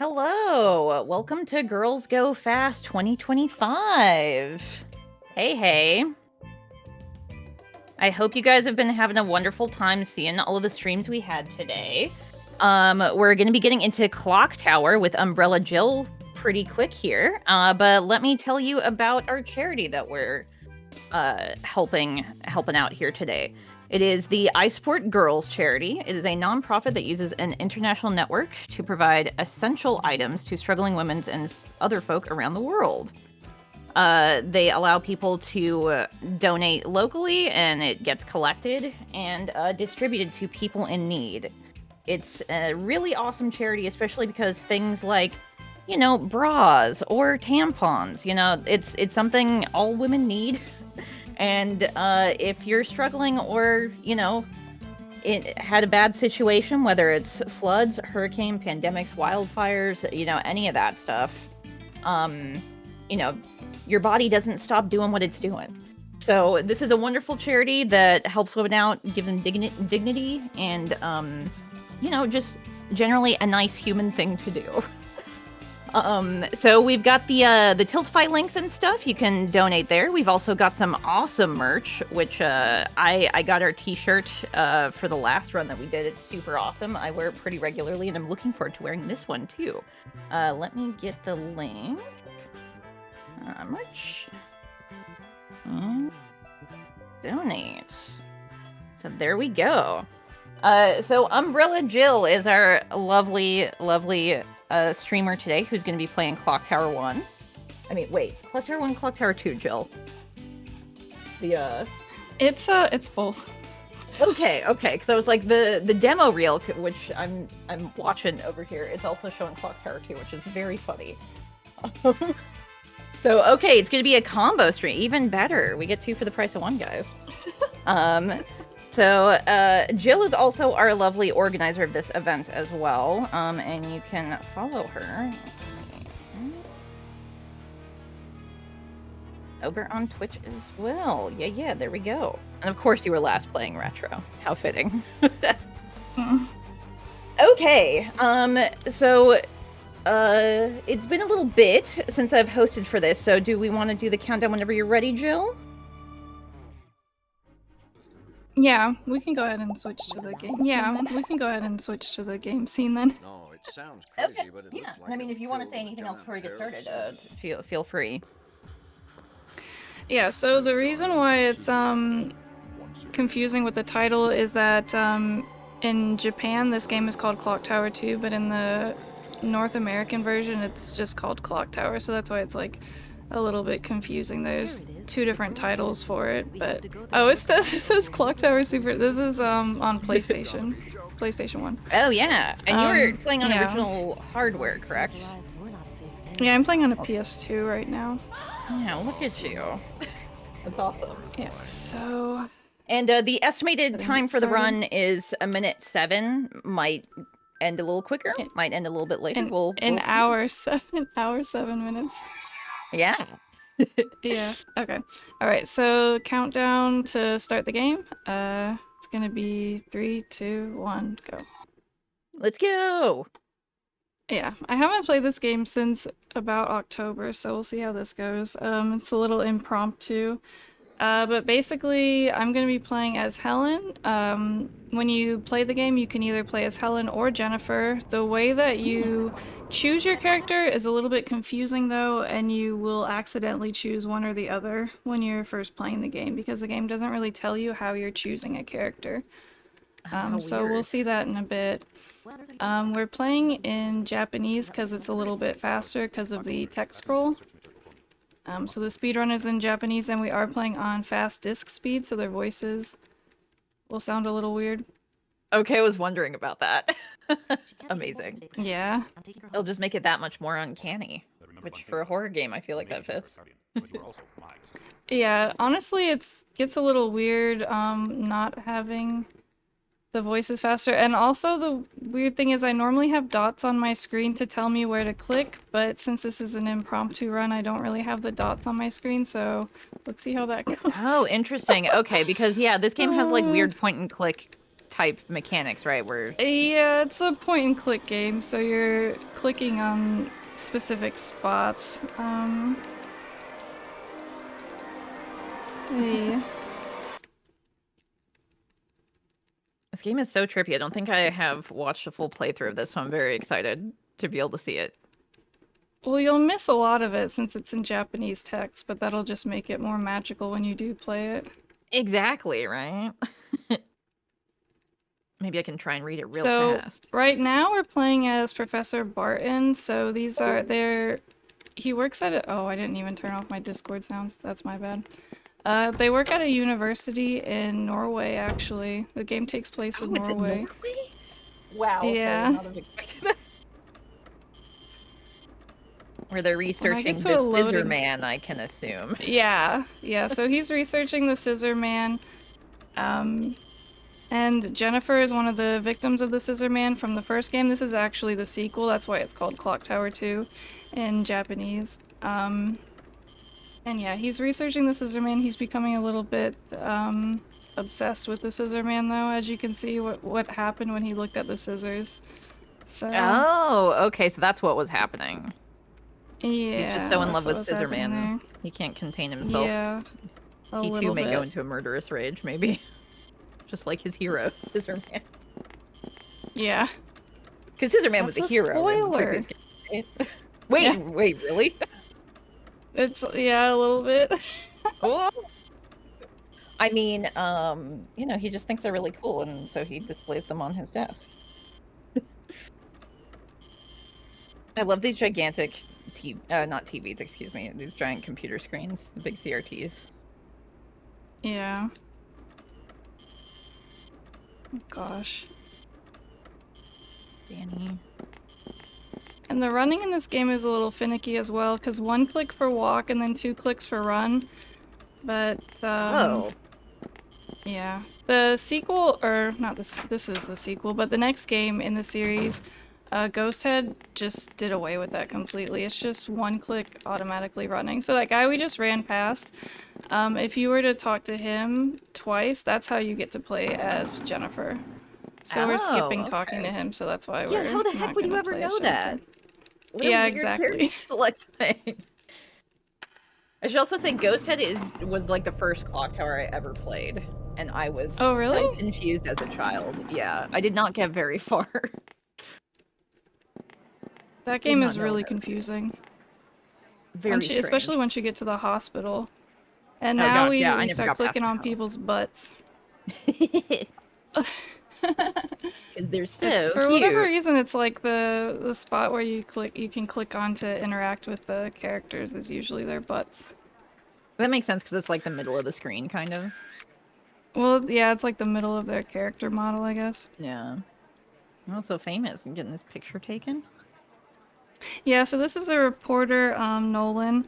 Hello, welcome to Girls Go Fast 2025. Hey, hey. I hope you guys have been having a wonderful time seeing all of the streams we had today. We're going to be getting into Clock Tower with UmbrellaJill pretty quick here, but let me tell you about our charity that we're helping out here today. It is the iSport Girls charity. It is a nonprofit that uses an international network to provide essential items to struggling women and other folk around the world. They allow people to donate locally, and it gets collected and distributed to people in need. It's a really awesome charity, especially because things like, you know, bras or tampons, you know, it's something all women need. And if you're struggling or, you know, it had a bad situation, whether it's floods, hurricane, pandemics, wildfires, you know, any of that stuff, you know, your body doesn't stop doing what it's doing. So this is a wonderful charity that helps women out, gives them dignity, and, you know, just generally a nice human thing to do. So we've got the Tilt Fight links and stuff. You can donate there. We've also got some awesome merch, which I got our t-shirt for the last run that we did. It's super awesome. I wear it pretty regularly, and I'm looking forward to wearing this one too. Let me get the link. Merch. And donate. So there we go. So UmbrellaJill is our lovely streamer today who's going to be playing Clock Tower 1. I mean, wait, Clock Tower 1, Clock Tower 2, Jill. It's both. Okay, because I was like the demo reel, which I'm watching over here. It's also showing Clock Tower 2, which is very funny. So okay, it's going to be a combo stream, even better. We get 2 for the price of 1, guys. So Jill is also our lovely organizer of this event as well, and you can follow her over on Twitch as well. Yeah, there we go. And of course you were last playing retro. How fitting. Okay, so it's been a little bit since I've hosted for this, so do we want to do the countdown whenever you're ready, Jill? Yeah, we can go ahead and switch to the game. Scene then. No, it sounds crazy, okay. but it yeah. looks like I mean, if you want to say anything else before we get started, feel free. Yeah. So the reason why it's confusing with the title is that in Japan this game is called Clock Tower 2, but in the North American version it's just called Clock Tower. So that's why it's like a little bit confusing. There's 2 different titles for it, but it says Clock Tower Super. This is on PlayStation 1. Oh yeah, and you were playing on original hardware, correct? Yeah, I'm playing on a PS2 right now. Yeah, look at you. That's awesome. Yeah. So. And the estimated time for the run is 1:07. Might end a little quicker. Might end a little bit later. We'll an see. hour 7 minutes. Yeah. Yeah. Okay. All right. So countdown to start the game. It's gonna be 3, 2, 1, go. Let's go. Yeah, I haven't played this game since about October, so we'll see how this goes. It's a little impromptu. But basically, I'm going to be playing as Helen. When you play the game, you can either play as Helen or Jennifer. The way that you choose your character is a little bit confusing, though, and you will accidentally choose one or the other when you're first playing the game, because the game doesn't really tell you how you're choosing a character. So we'll see that in a bit. We're playing in Japanese because it's a little bit faster because of the text scroll. So the speedrun is in Japanese, and we are playing on fast disc speed, so their voices will sound a little weird. Okay, I was wondering about that. Amazing. Yeah. It'll just make it that much more uncanny, which for a horror game, I feel like that fits. Yeah, honestly, it gets a little weird not having the voices faster. And also the weird thing is I normally have dots on my screen to tell me where to click, but since this is an impromptu run, I don't really have the dots on my screen, so let's see how that goes. Oh, interesting. Okay, because yeah, this game has like weird point and click type mechanics, right? Where Yeah, it's a point and click game, so you're clicking on specific spots. Hey. this game is so trippy. I don't think I have watched a full playthrough of this, so I'm very excited to be able to see it. Well, you'll miss a lot of it since it's in Japanese text, but that'll just make it more magical when you do play it. Exactly, right? Maybe I can try and read it real So, fast. right now we're playing as Professor Barton, so these are their... He works at a... Oh, I didn't even turn off my Discord sounds. That's my bad. They work at a university in Norway, actually. The game takes place in It's in Norway. Norway? Wow, okay, Yeah. I would not have expected that. Where they're researching to the a Scissor loading Man, I can assume. Yeah, so he's researching the Scissor Man. And Jennifer is one of the victims of the Scissor Man from the first game. This is actually the sequel, that's why it's called Clock Tower 2 in Japanese. And yeah, he's researching the Scissor Man. He's becoming a little bit obsessed with the Scissor Man, though, as you can see what happened when he looked at the scissors. So... Oh, okay, so that's what was happening. Yeah, He's just so in love that's what with was Scissor happening Man. there. He can't contain himself. Yeah, a He too little may bit. go into a murderous rage, maybe. Just like his hero, Scissor Man. Yeah. Because Scissor Man was That's a hero in the spoiler. previous game. Wait, Yeah. wait, really? It's, yeah, a little bit. Oh. I mean, you know, he just thinks they're really cool, and so he displays them on his desk. I love these gigantic not TVs, excuse me, these giant computer screens, the big CRTs. Yeah. Oh, gosh. Danny. And the running in this game is a little finicky as well, because 1 click for walk and then 2 clicks for run. But, Oh. yeah. The sequel, or not this is the sequel, but the next game in the series, Ghosthead just did away with that completely. It's just 1 click automatically running. So that guy we just ran past, if you were to talk to him twice, that's how you get to play as Jennifer. So we're skipping talking to him, so that's why we're how the heck not would you gonna ever play as know Jennifer. that? What Yeah, a weird exactly. character selecting. I should also say Ghosthead was like the first clock tower I ever played, and I was Oh, really? so confused as a child. Yeah, I did not get very far. That game is really confusing. Very strange. Especially once you get to the hospital. And Oh now gosh, yeah, I we never start got past clicking the on house. people's butts. Because they're so For cute. whatever reason, it's like the spot where you can click on to interact with the characters is usually their butts. That makes sense because it's like the middle of the screen, kind of. Well, yeah, it's like the middle of their character model, I guess. Yeah. I'm also famous and getting this picture taken. Yeah, so this is a reporter, Nolan.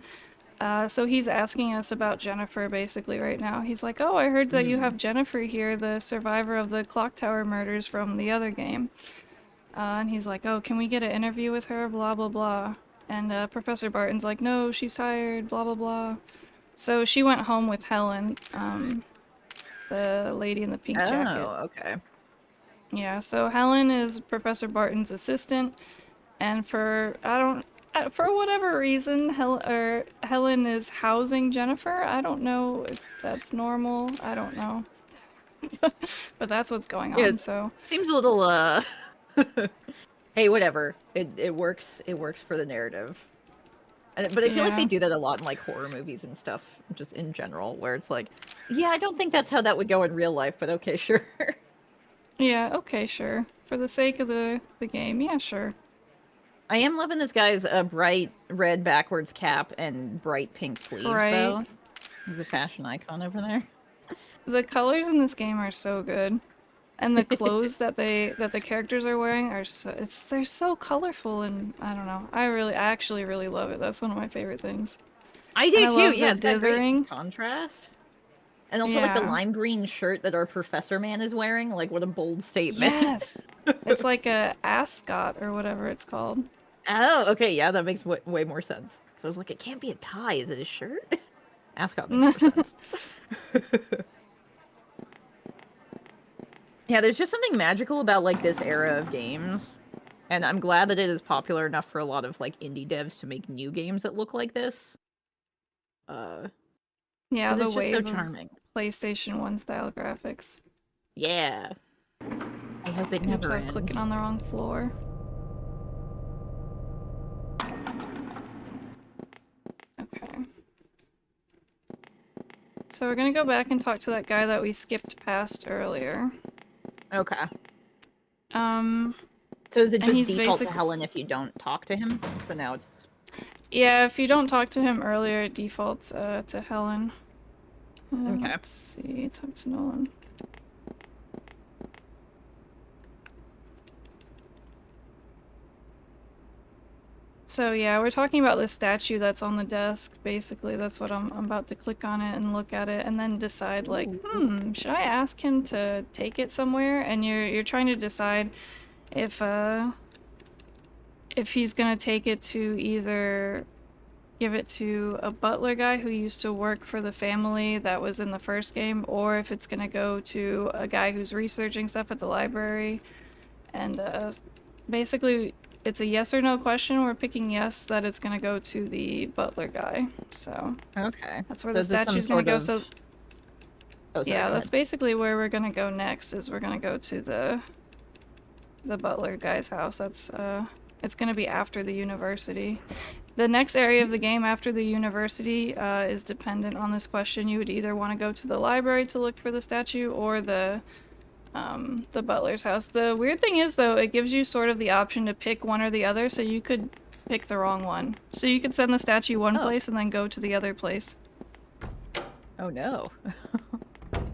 So he's asking us about Jennifer basically right now. He's like, oh, I heard that you have Jennifer here, the survivor of the clock tower murders from the other game. And he's like, oh, can we get an interview with her? Blah, blah, blah. And Professor Barton's like, no, she's tired, blah, blah, blah. So she went home with Helen, the lady in the pink jacket. Oh, okay. Yeah, so Helen is Professor Barton's assistant, and for whatever reason, Helen is housing Jennifer. I don't know if that's normal. I don't know. But that's what's going on, Yeah, so... Seems a little, Hey, whatever. It works for the narrative. But I feel like they do that a lot in, like, horror movies and stuff, just in general, where it's like, yeah, I don't think that's how that would go in real life, but okay, sure. Yeah, okay, sure. For the sake of the game, yeah, sure. I am loving this guy's bright red backwards cap and bright pink sleeves, though. He's a fashion icon over there. The colors in this game are so good. And the clothes that the characters are wearing are they're so colorful, and I don't know. I actually really love it. That's one of my favorite things. I do too. Yeah, it's got dithering. great contrast. And also like the lime green shirt that our Professor Man is wearing. Like, what a bold statement. Yes. It's like a ascot or whatever it's called. Oh, okay. Yeah, that makes way more sense. So I was like, it can't be a tie. Is it a shirt? Ascot makes more sense. Yeah, there's just something magical about like this era of games. And I'm glad that it is popular enough for a lot of like indie devs to make new games that look like this. Yeah, Because the it's just so wave of charming. PlayStation 1 style graphics. Yeah. I hope it Oops, never I was ends. clicking on the wrong floor. Okay. So we're gonna go back and talk to that guy that we skipped past earlier. Okay. So is it and just he's default to basically... Helen if you don't talk to him? So now it's... Yeah, if you don't talk to him earlier, it defaults to Helen. Okay. Let's see, talk to Nolan. So yeah, we're talking about this statue that's on the desk. Basically, that's what I'm about to click on it and look at it, and then decide like, should I ask him to take it somewhere? And you're trying to decide if he's gonna take it to either give it to a butler guy who used to work for the family that was in the first game, or if it's gonna go to a guy who's researching stuff at the library. And basically, it's a yes or no question. We're picking yes that it's gonna go to the butler guy. So Okay. that's where So the is this some statue's gonna sort go. of... So Oh, sorry, yeah, go that's ahead. basically where we're gonna go next. Is we're gonna go to the butler guy's house. That's it's gonna be after the university. The next area of the game after the university is dependent on this question. You would either want to go to the library to look for the statue or the butler's house. The weird thing is, though, it gives you sort of the option to pick one or the other, so you could pick the wrong one. So you could send the statue one place and then go to the other place. Oh no.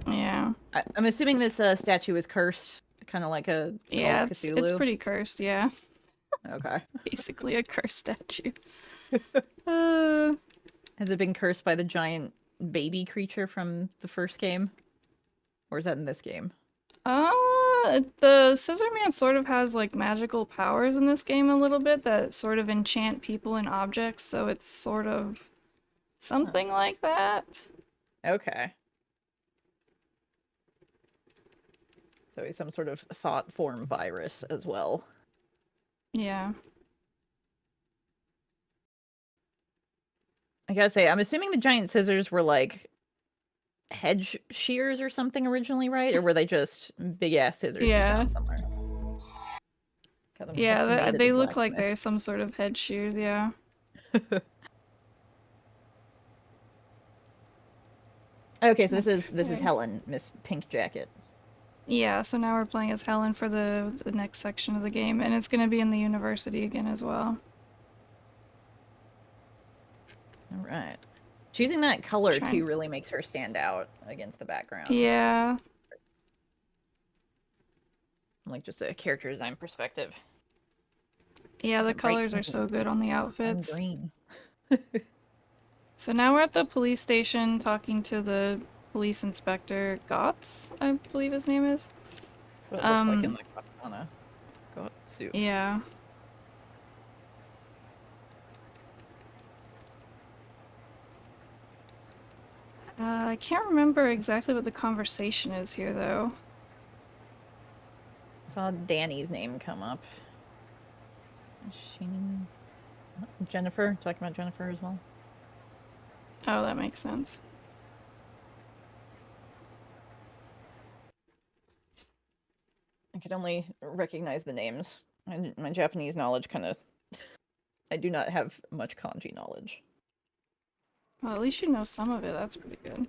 Yeah. I'm assuming this statue is cursed, kind of like a Call of Yeah, it's Cthulhu. pretty cursed, yeah. Okay. Basically a cursed statue. Has it been cursed by the giant baby creature from the first game? Or is that in this game? The Scissor Man sort of has like magical powers in this game a little bit that sort of enchant people and objects, so it's sort of something like that. Okay. So he's some sort of thought form virus as well. Yeah. I gotta say, I'm assuming the giant scissors were like hedge shears or something originally, right? Or were they just big ass scissors you Yeah. found somewhere? Got them Yeah, custom made at the they look like blacksmith. they're some sort of head shears, yeah. Okay, so this is Okay. Helen, Miss Pink Jacket. Yeah, so now we're playing as Helen for the next section of the game, and it's gonna be in the university again as well. All right. Choosing that color too really makes her stand out against the background. Yeah. From, like just a character design perspective. Yeah, the colors are so good on the outfits. And green. So now we're at the police station talking to the police inspector, Gotts, I believe his name is. That's what it looks like in the katana suit. Yeah. I can't remember exactly what the conversation is here, though. I saw Danny's name come up. Jennifer? Talking about Jennifer as well? Oh, that makes sense. I could only recognize the names. My Japanese knowledge kind of... I do not have much kanji knowledge. Well, at least you know some of it. That's pretty good.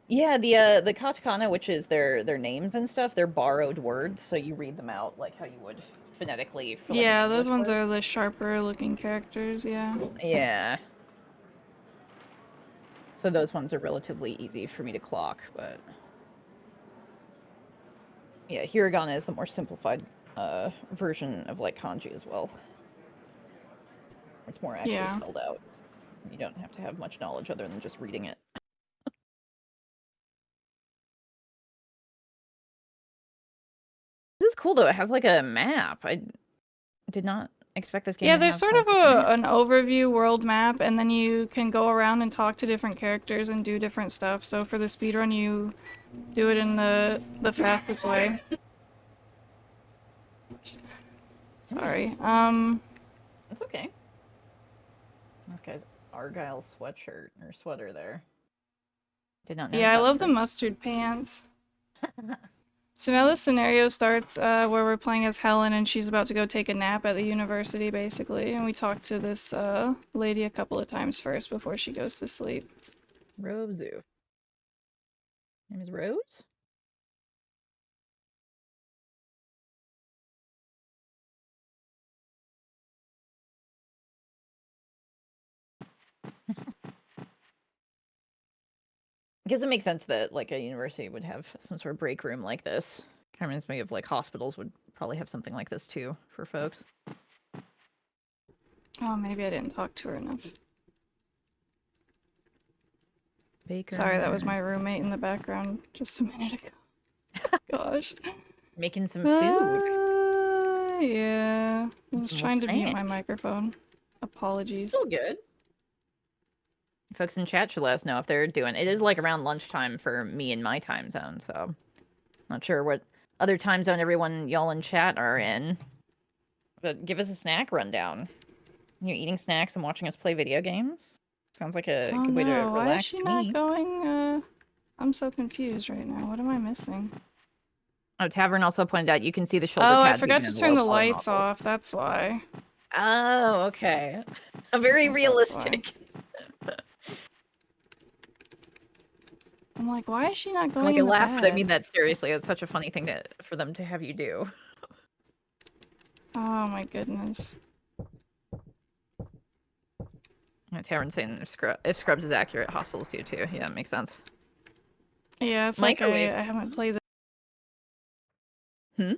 Yeah, the katakana, which is their names and stuff, they're borrowed words, so you read them out like how you would phonetically for like yeah, those ones are the sharper looking characters, yeah. Yeah. So those ones are relatively easy for me to clock, but... Yeah, hiragana is the more simplified version of like kanji as well. It's more actually spelled out. You don't have to have much knowledge other than just reading it. This is cool though. It has like a map. I did not expect this game. Yeah, there's sort of an overview world map, and then you can go around and talk to different characters and do different stuff. So for the speedrun, you do it in the fastest way. Sorry. That's okay. This guy's Argyle sweatshirt or sweater there. Did not notice. Yeah, I that love the first. mustard pants. So now the scenario starts where we're playing as Helen and she's about to go take a nap at the university, basically. And we talk to this lady a couple of times first before she goes to sleep. Rose. Name is Rose? I guess it makes sense that like a university would have some sort of break room like this. Kind of reminds me of like hospitals would probably have something like this too for folks. Oh, maybe I didn't talk to her enough. Baker. Sorry, that was my roommate in the background just a minute ago. Gosh. Making some food. Yeah. I was Little trying to mute my snack. Microphone. Apologies. Still good. Folks in chat should let us know if they're doing. It is like around lunchtime for me in my time zone, so not sure what other time zone everyone y'all in chat are in. But give us a snack rundown. You're eating snacks and watching us play video games? Sounds like a Oh good way to no, why is relax she to not me. going? I'm so confused right now. What am I missing? Oh, Tavern also pointed out you can see the shoulder Oh, I pads forgot even to in the turn low the poly lights models. off. That's why. Oh, okay. Very think that's realistic. I'm like, why is she not going Like I in the laugh, but I mean bed? that seriously. It's such a funny thing for them to have you do. Oh my goodness. Tavern saying if Scrubs is accurate, hospitals do too. Yeah, it makes sense. Yeah, it's Microwave. like I haven't played the Hmm?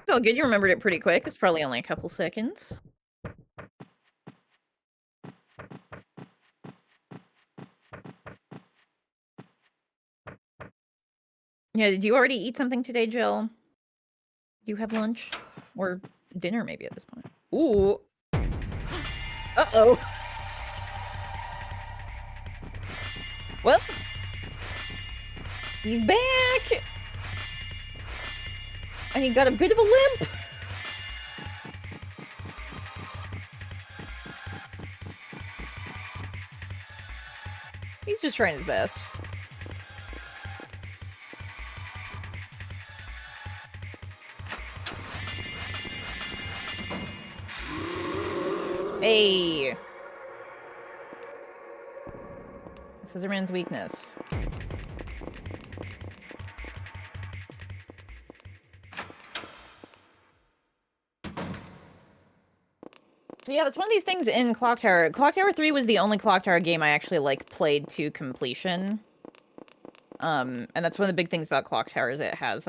It's all good. You remembered it pretty quick. It's probably only a couple seconds. Yeah, did you already eat something today, Jill? Do you have lunch? Or dinner, maybe, at this point? Ooh. Uh-oh. Well, he's back! And he got a bit of a limp! He's just trying his best. Hey! Scissorman's weakness. So yeah, that's one of these things in Clock Tower. Clock Tower 3 was the only Clock Tower game I actually, like, played to completion. And that's one of the big things about Clock Tower is it has,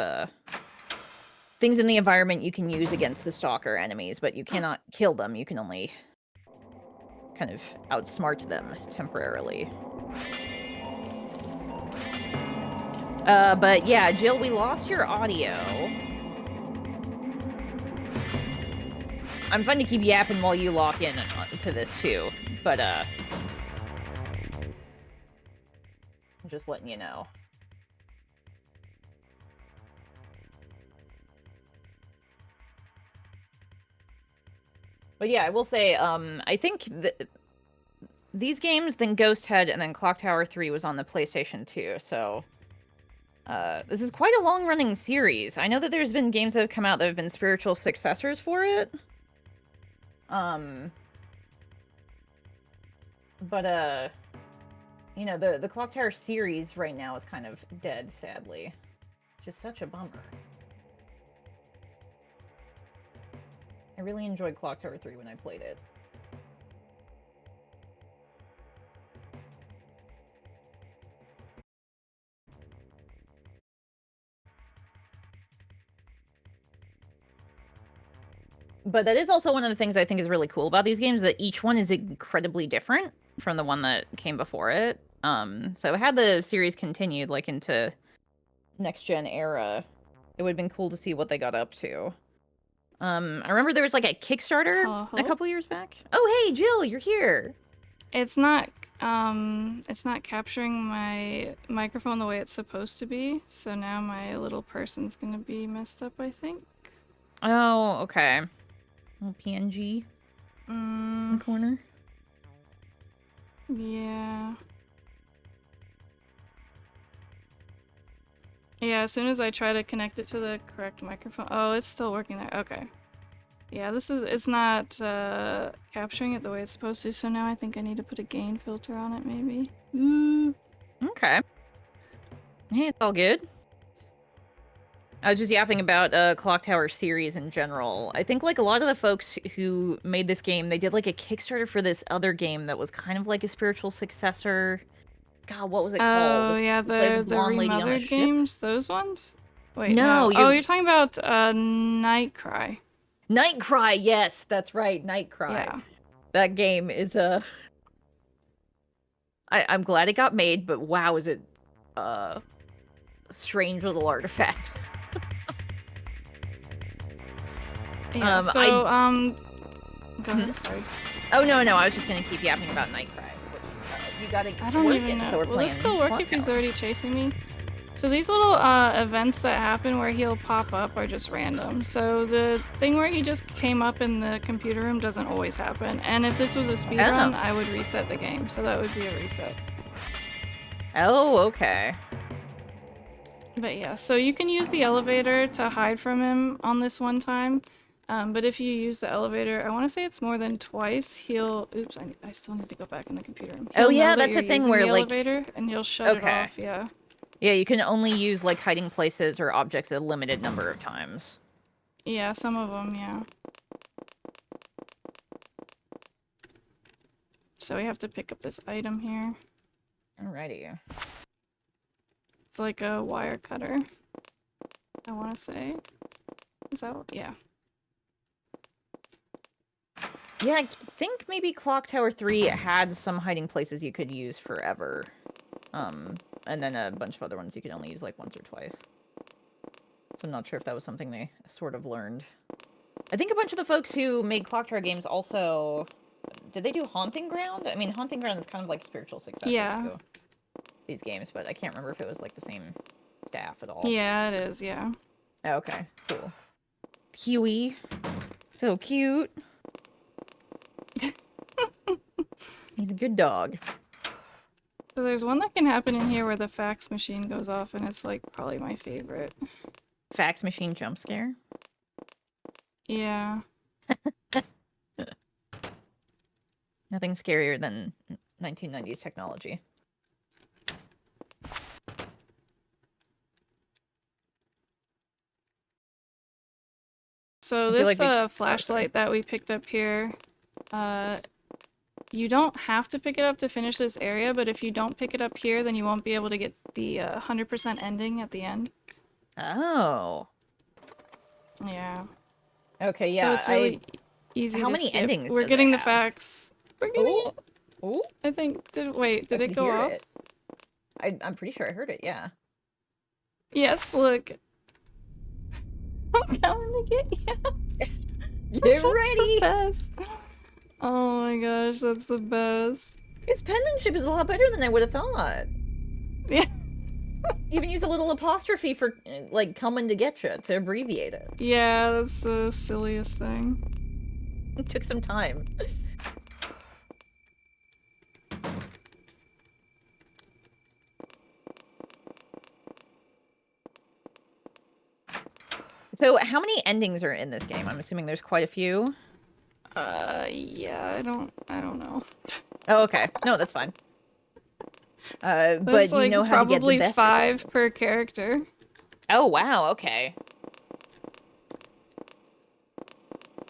things in the environment you can use against the stalker enemies, but you cannot kill them. You can only kind of outsmart them temporarily. But yeah, Jill, we lost your audio. I'm fun to keep yapping while you lock in to this too, but I'm just letting you know. But yeah, I will say, I think these games, then Ghost Head, and then Clock Tower 3 was on the PlayStation 2, so this is quite a long-running series. I know that there's been games that have come out that have been spiritual successors for it. But you know, the Clock Tower series right now is kind of dead, sadly. Which is such a bummer. I really enjoyed Clock Tower 3 when I played it. But that is also one of the things I think is really cool about these games, that each one is incredibly different from the one that came before it. So had the series continued, like, into next-gen era, it would have been cool to see what they got up to. I remember there was like a Kickstarter Hello? a couple years back. Oh, hey, Jill, you're here. It's not capturing my microphone the way it's supposed to be, so now my little person's gonna be messed up, I think. Oh, okay. Little PNG in the corner. Yeah. Yeah, as soon as I try to connect it to the correct microphone. Oh, it's still working there. Okay. Yeah, it's not capturing it the way it's supposed to, so now I think I need to put a gain filter on it, maybe. Okay. Hey, it's all good. I was just yapping about Clock Tower series in general. I think like a lot of the folks who made this game, they did like a Kickstarter for this other game that was kind of like a spiritual successor. God, what was it called? Oh, yeah, It plays a the blonde lady on a remothered ship. games, those ones? Wait, No, no. Oh, you're talking about Nightcry. Nightcry, yes, that's right, Nightcry. Yeah. That game is I'm glad it got made, but wow, is it a strange little artifact. Yeah, go ahead, sorry. Oh, no, I was just gonna keep yapping about Nightcry, which you gotta I don't work even in, know. so we're Will playing this still work Clock if he's Tower. already chasing me? So these little events that happen where he'll pop up are just random. So the thing where he just came up in the computer room doesn't always happen. And if this was a speedrun, I would reset the game. So that would be a reset. Oh, okay. But yeah, so you can use the elevator to hide from him on this one time. But if you use the elevator, I want to say it's more than twice, he'll... Oops, I still need to go back in the computer room. Oh yeah, that's the thing where like... elevator, and you'll shut it off, yeah. Yeah, you can only use like hiding places or objects a limited number of times. Yeah, some of them, yeah. So we have to pick up this item here. Alrighty. It's like a wire cutter, I want to say. Is that what? Yeah. Yeah, I think maybe Clock Tower 3 had some hiding places you could use forever. And then a bunch of other ones you could only use like once or twice. So I'm not sure if that was something they sort of learned. I think a bunch of the folks who made Clock Tower games also... Did they do Haunting Ground? I mean, Haunting Ground is kind of like a spiritual successor to these games, but I can't remember if it was like the same staff at all. Yeah, it is, yeah. Oh, okay, cool. Huey. So cute. He's a good dog. So there's one that can happen in here where the fax machine goes off, and it's like probably my favorite. Fax machine jump scare? Yeah. Nothing scarier than 1990s technology. So this flashlight that we picked up here, you don't have to pick it up to finish this area, but if you don't pick it up here, then you won't be able to get the 100% ending at the end. Oh. Yeah. Okay, yeah. So it's really easy How to many skip. endings We're does getting it the have? facts. We're getting it. Ooh. I think, did it go off? I'm pretty sure I heard it, yeah. Yes, look. I'm coming to get you. Get ready! That's the best. Oh my gosh, that's the best. His penmanship is a lot better than I would have thought. Yeah. Even use a little apostrophe for, like, coming to get you, to abbreviate it. Yeah, that's the silliest thing. It took some time. So, how many endings are in this game? I'm assuming there's quite a few. Yeah, I don't know. Oh, okay. No, that's fine. There's but like you know how to get the best. Probably 5 per character. Oh, wow, okay.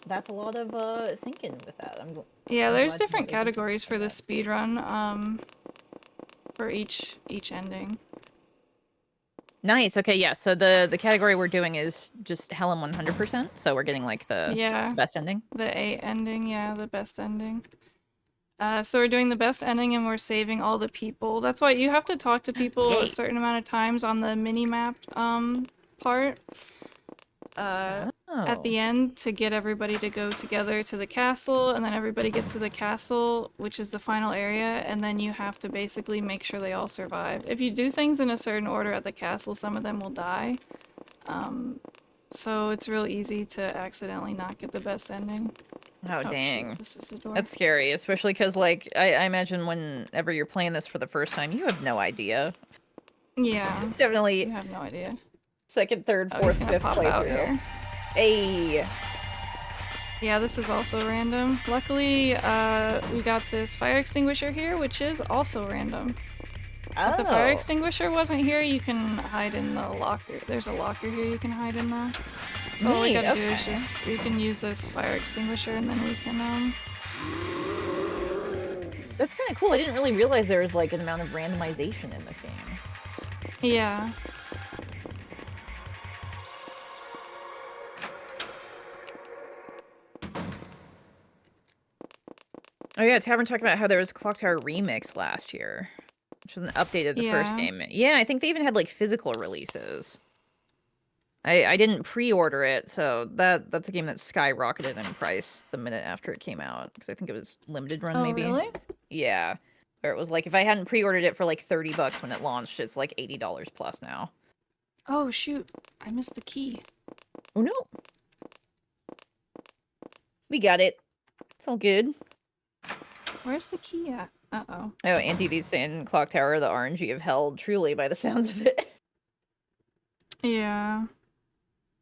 That's a lot of thinking with that. Yeah, there's different categories for the speedrun, for each ending. Nice. Okay, yeah. So the category we're doing is just Helen 100%. So we're getting like the best ending. The A ending, yeah, the best ending. So we're doing the best ending, and we're saving all the people. That's why you have to talk to people a certain amount of times on the mini map part. at the end to get everybody to go together to the castle, and then everybody gets to the castle, which is the final area, and then you have to basically make sure they all survive. If you do things in a certain order at the castle, some of them will die. So it's real easy to accidentally not get the best ending. Oh, dang. Shoot, this is a door. That's scary, especially because, like, I imagine whenever you're playing this for the first time, you have no idea. Yeah. Definitely. You have no idea. Second, third, Oh, he's fourth, gonna fifth pop out playthrough. here. Hey. Yeah, this is also random. Luckily, we got this fire extinguisher here, which is also random. Oh. If the fire extinguisher wasn't here, you can hide in the locker. There's a locker here you can hide in now. So all we gotta do is just, we can use this fire extinguisher and then we can, That's kind of cool. I didn't really realize there was, like, an amount of randomization in this game. Yeah. Oh yeah, Tavern talked about how there was Clock Tower Remix last year, which was an update of the first game. Yeah, I think they even had, like, physical releases. I didn't pre-order it, so that's a game that skyrocketed in price the minute after it came out, because I think it was limited run, maybe. Oh, really? Yeah. Or it was like, if I hadn't pre-ordered it for like $30 when it launched, it's like $80 plus now. Oh, shoot. I missed the key. Oh, no. We got it. It's all good. Where's the key at? Uh-oh. Oh, Auntie D's saying Clock Tower, the RNG of hell, truly, by the sounds of it. Yeah.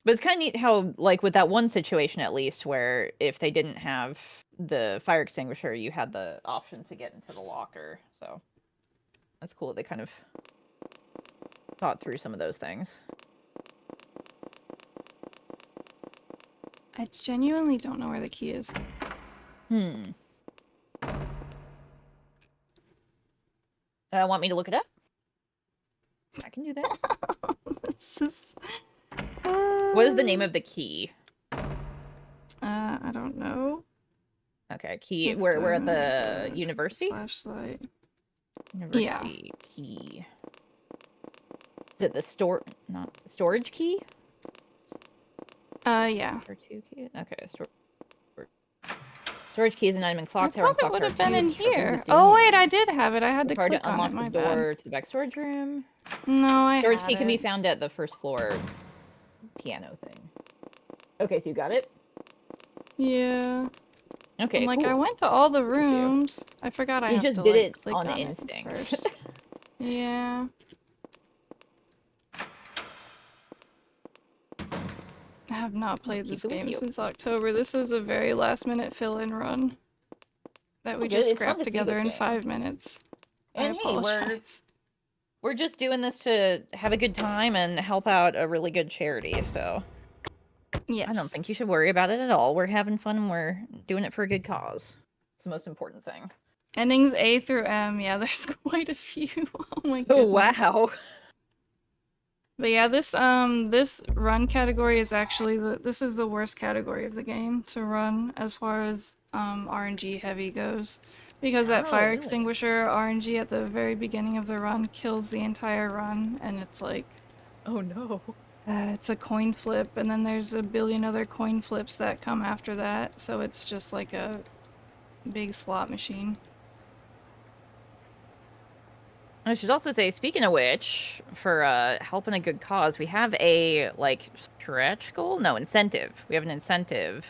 But it's kind of neat how, like, with that one situation at least, where if they didn't have the fire extinguisher, you had the option to get into the locker. So that's cool. They kind of thought through some of those things. I genuinely don't know where the key is. Want me to look it up? I can do that. This is... What is the name of the key? I don't know. Okay, key. We're at the university? Flashlight. University key. Is it the storage key? Yeah. Or two keys? Okay, storage key is an item in Clock Tower. I thought it would have been in here. Oh wait, I did have it. I had to click on it. My bad. Unlock the door to the back storage room. No, I storage key can be found at the first floor piano thing. Okay, so you got it? Yeah. Okay, like, cool. I went to all the rooms. I forgot I You have just to, did like, it click on on instinct. it first. Yeah. I have not played this game since October. This was a very last-minute fill-in run that we just scrapped together in 5 minutes. And hey, we're just doing this to have a good time and help out a really good charity, so yes. I don't think you should worry about it at all. We're having fun and we're doing it for a good cause. It's the most important thing. Endings A through M, yeah, there's quite a few. Oh my goodness. Oh wow. But yeah, this run category is actually this is the worst category of the game to run as far as RNG heavy goes. Because that fire extinguisher RNG at the very beginning of the run kills the entire run, and it's like... Oh no. It's a coin flip, and then there's a billion other coin flips that come after that, so it's just like a big slot machine. I should also say, speaking of which, for helping a good cause, we have a, like, stretch goal? No, incentive. We have an incentive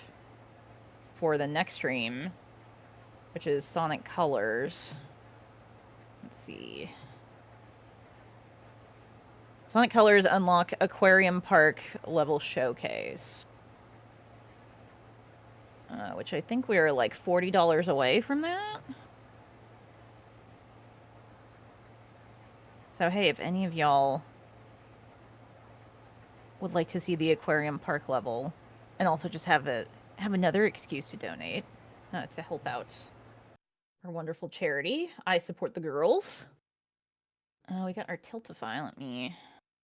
for the next stream, which is Sonic Colors. Let's see. Sonic Colors unlock Aquarium Park level showcase. Which I think we are like $40 away from that. So hey, if any of y'all would like to see the Aquarium Park level, and also just have another excuse to donate to help out our wonderful charity, I support the girls. We got our Tiltify. Let me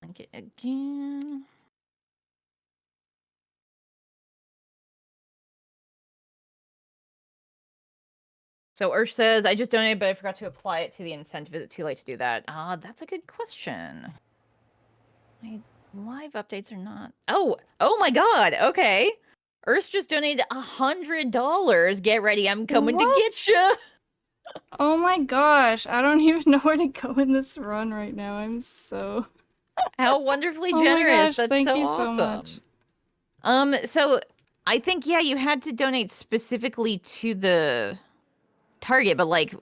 link it again. So Ursh says, I just donated, but I forgot to apply it to the incentive. Is it too late to do that? That's a good question. I Live updates are not. Oh my god. Okay. Urs just donated $100. Get ready. I'm coming to What? get you. Oh my gosh, I don't even know where to go in this run right now. I'm so... How wonderfully Oh my generous. gosh, That's thank so you so much. awesome. So I think, yeah, you had to donate specifically to the target, but like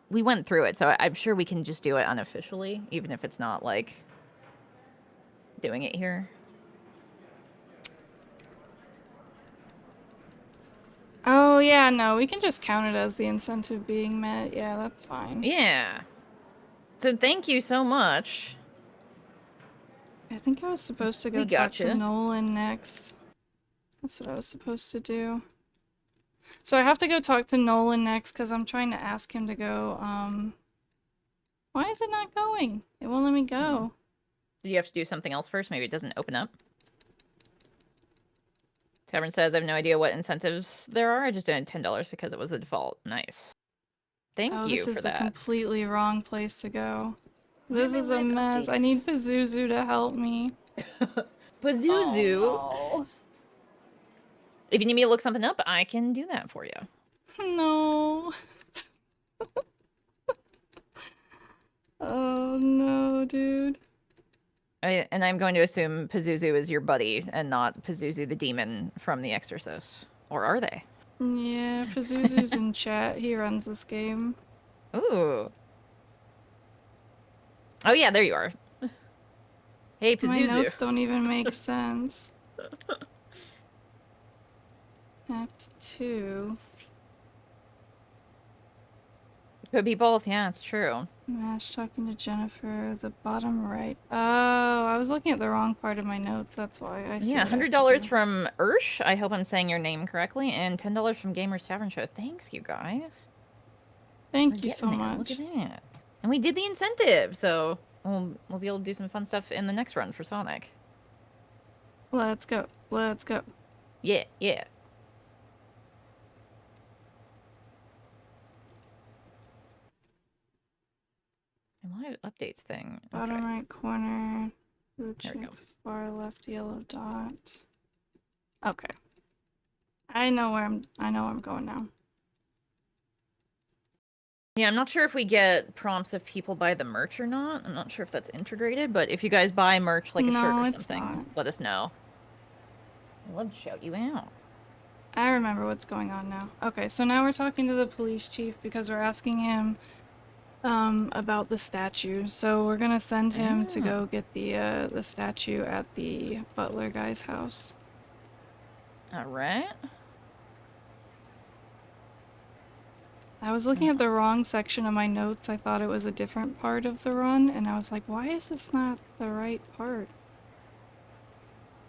we went through it, so I'm sure we can just do it unofficially, even if it's not like doing it here. Oh yeah, no, we can just count it as the incentive being met. Yeah, that's fine. Yeah. So thank you so much. I think I was supposed to go We talk to gotcha. Nolan next. That's what I was supposed to do. So I have to go talk to Nolan next because I'm trying to ask him to go, why is it not going? It won't let me go. Do you have to do something else first? Maybe it doesn't open up. Tavern says, I have no idea what incentives there are. I just donated $10 because it was the default. Nice. Thank Oh, you this is for the that. completely wrong place to go. Why This am I is a live mess. I updates? need Pazuzu to help me. Pazuzu. Oh, If you need me to look something up, I can do that for you. no. Oh no, dude. And I'm going to assume Pazuzu is your buddy and not Pazuzu the demon from The Exorcist. Or are they? Yeah, Pazuzu's in chat. He runs this game. Ooh. Oh yeah, there you are. Hey, My Pazuzu. notes don't even make sense. Act 2. Could be both, yeah, it's true. Match talking to Jennifer, the bottom right. Oh, I was looking at the wrong part of my notes, that's why. I see Yeah, what I have to $100 do. from Ursh. I hope I'm saying your name correctly. And $10 from Gamers Tavern Show. Thanks, you guys. We're Thank you getting so there. Look at much. that. And we did the incentive, so we'll be able to do some fun stuff in the next run for Sonic. Let's go. Let's go. Yeah, yeah. Live updates thing. Bottom Okay. right corner. Blue There we check, go. far left yellow dot. Okay. I know where I'm going now. Yeah, I'm not sure if we get prompts if people buy the merch or not. I'm not sure if that's integrated, but if you guys buy merch like a shirt No, or it's something, not. let us know. I'd love to shout you out. I remember what's going on now. Okay, so now we're talking to the police chief because we're asking him about the statue. So we're gonna send him to go get the statue at the butler guy's house. All right. I was looking at the wrong section of my notes. I thought it was a different part of the run, and I was like, why is this not the right part?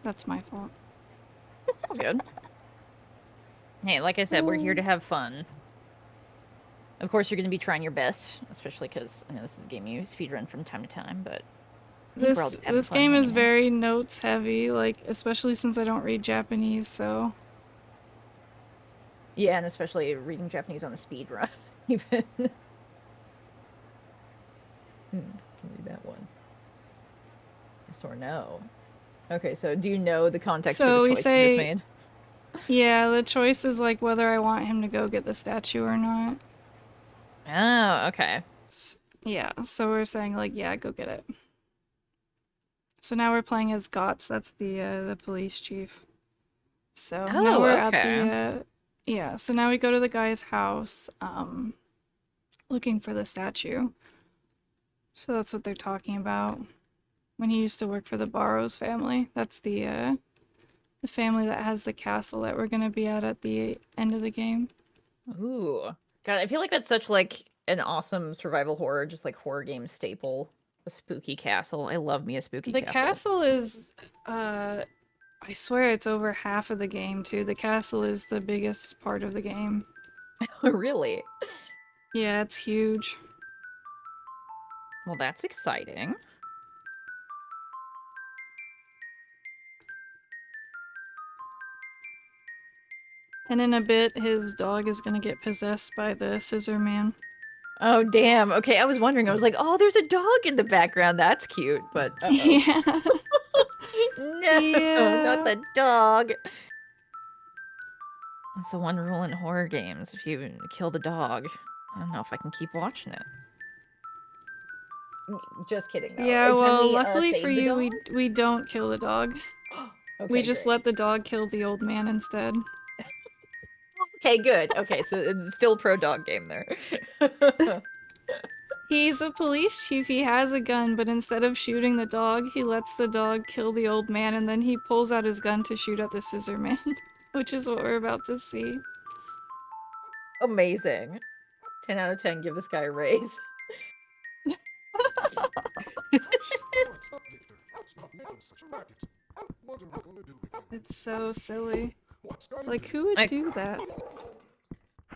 That's my fault. All good. Hey, like I said, we're here to have fun. Of course, you're going to be trying your best, especially because I know this is a game you speedrun from time to time, but I think we're all just having This fun game is hanging out. very notes heavy, like especially since I don't read Japanese, so Yeah, and especially reading Japanese on a speedrun, even. Can read that one. Yes or no? Okay, so do you know the context for the so we choice you just say, made? yeah, the choice is like whether I want him to go get the statue or not. Oh, okay. Yeah, so we're saying like, yeah, go get it. So now we're playing as Gotts, that's the police chief. So now Oh, we're at okay. the yeah, so now we go to the guy's house, looking for the statue. So that's what they're talking about. When he used to work for the Barrows family. That's the family that has the castle that we're gonna be at the end of the game. Ooh. God, I feel like that's such like an awesome survival horror, just like horror game staple. A spooky castle. I love me a spooky The castle. castle is, I swear it's over half of the game too. The castle is the biggest part of the game. Really? Yeah, it's huge. Well, that's exciting. And in a bit, his dog is gonna get possessed by the scissor man. Oh, damn. Okay, I was wondering. I was like, oh, there's a dog in the background. That's cute, but uh-oh. Yeah. No, not Yeah. the dog. That's the one rule in horror games. If you kill the dog, I don't know if I can keep watching it. Just kidding, though. Yeah, Can well, we luckily for save the you, dog? we don't kill the dog. We Okay, just great. let the dog kill the old man instead. Okay, good. Okay, so it's still pro dog game there. He's a police chief, he has a gun, but instead of shooting the dog, he lets the dog kill the old man, and then he pulls out his gun to shoot at the scissor man, which is what we're about to see. Amazing. 10 out of 10, give this guy a raise. It's so silly. Like, who would do that?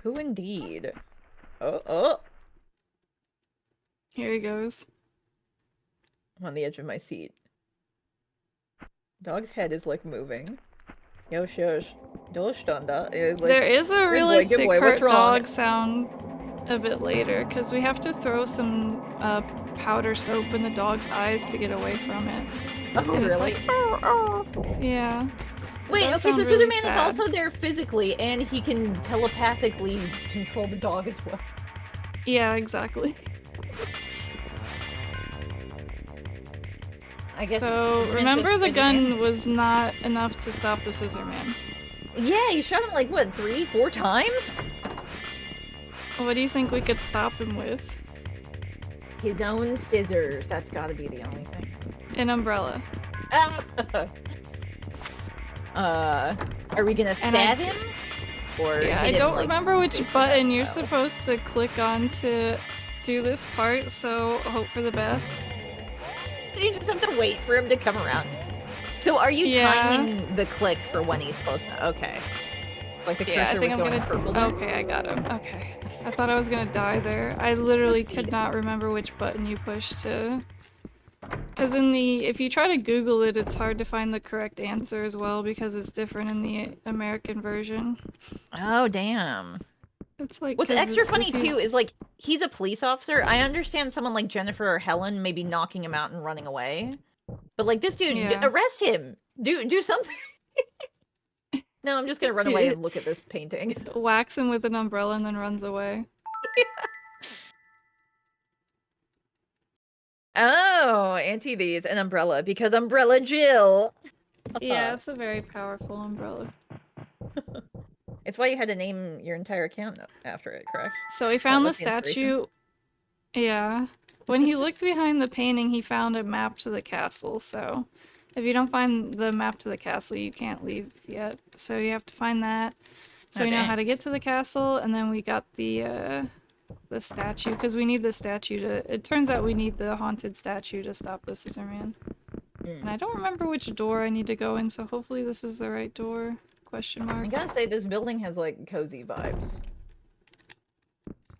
Who indeed? Oh. Here he goes. I'm on the edge of my seat. Dog's head is like moving. Yosh. Dostanda is like. There is a realistic boy, hurt what's wrong? dog sound a bit later, because we have to throw some powder soap in the dog's eyes to get away from it. Oh, And it's really? like, "Arr, arr." Yeah. Wait, does okay, so sound Scissor really Man sad. is also there physically, and he can telepathically control the dog as well. Yeah, exactly. I guess. So, Scissor Man's remember just the good gun again? was not enough to stop the scissor man. Yeah, you shot him like, what, 3, 4 times? What do you think we could stop him with? His own scissors. That's gotta be the only thing. An umbrella. Are we gonna stab him? Or Yeah, I hit him, don't like, remember which baseball button bat you're style? supposed to click on to do this part, so hope for the best. You just have to wait for him to come around. So are you Yeah. timing the click for when he's close enough? Okay. Like the cursor Yeah, I think was I'm going gonna. purple there? Okay, I got him. Okay. I thought I was gonna die there. I literally Let's could feed not remember which button you pushed to. Because if you try to Google it, it's hard to find the correct answer as well because it's different in the American version. Oh, damn. It's like. What's 'cause extra funny this too is like he's a police officer. I understand someone like Jennifer or Helen maybe knocking him out and running away, but like this dude, Yeah. arrest him. Do something. No, I'm just gonna run away and look at this painting. Whacks him with an umbrella and then runs away. Oh, anti these an umbrella because UmbrellaJill. Yeah, it's a very powerful umbrella. It's why you had to name your entire account after it, correct? So he found the was the inspiration? statue. Yeah. When he looked behind the painting, he found a map to the castle, so if you don't find the map to the castle, you can't leave yet. So you have to find that. So we know Okay. how to get to the castle, and then we got the statue, because we need the statue to... It turns out we need the haunted statue to stop the Scissor Man. And I don't remember which door I need to go in, so hopefully this is the right door. Question mark. I gotta say, this building has like cozy vibes.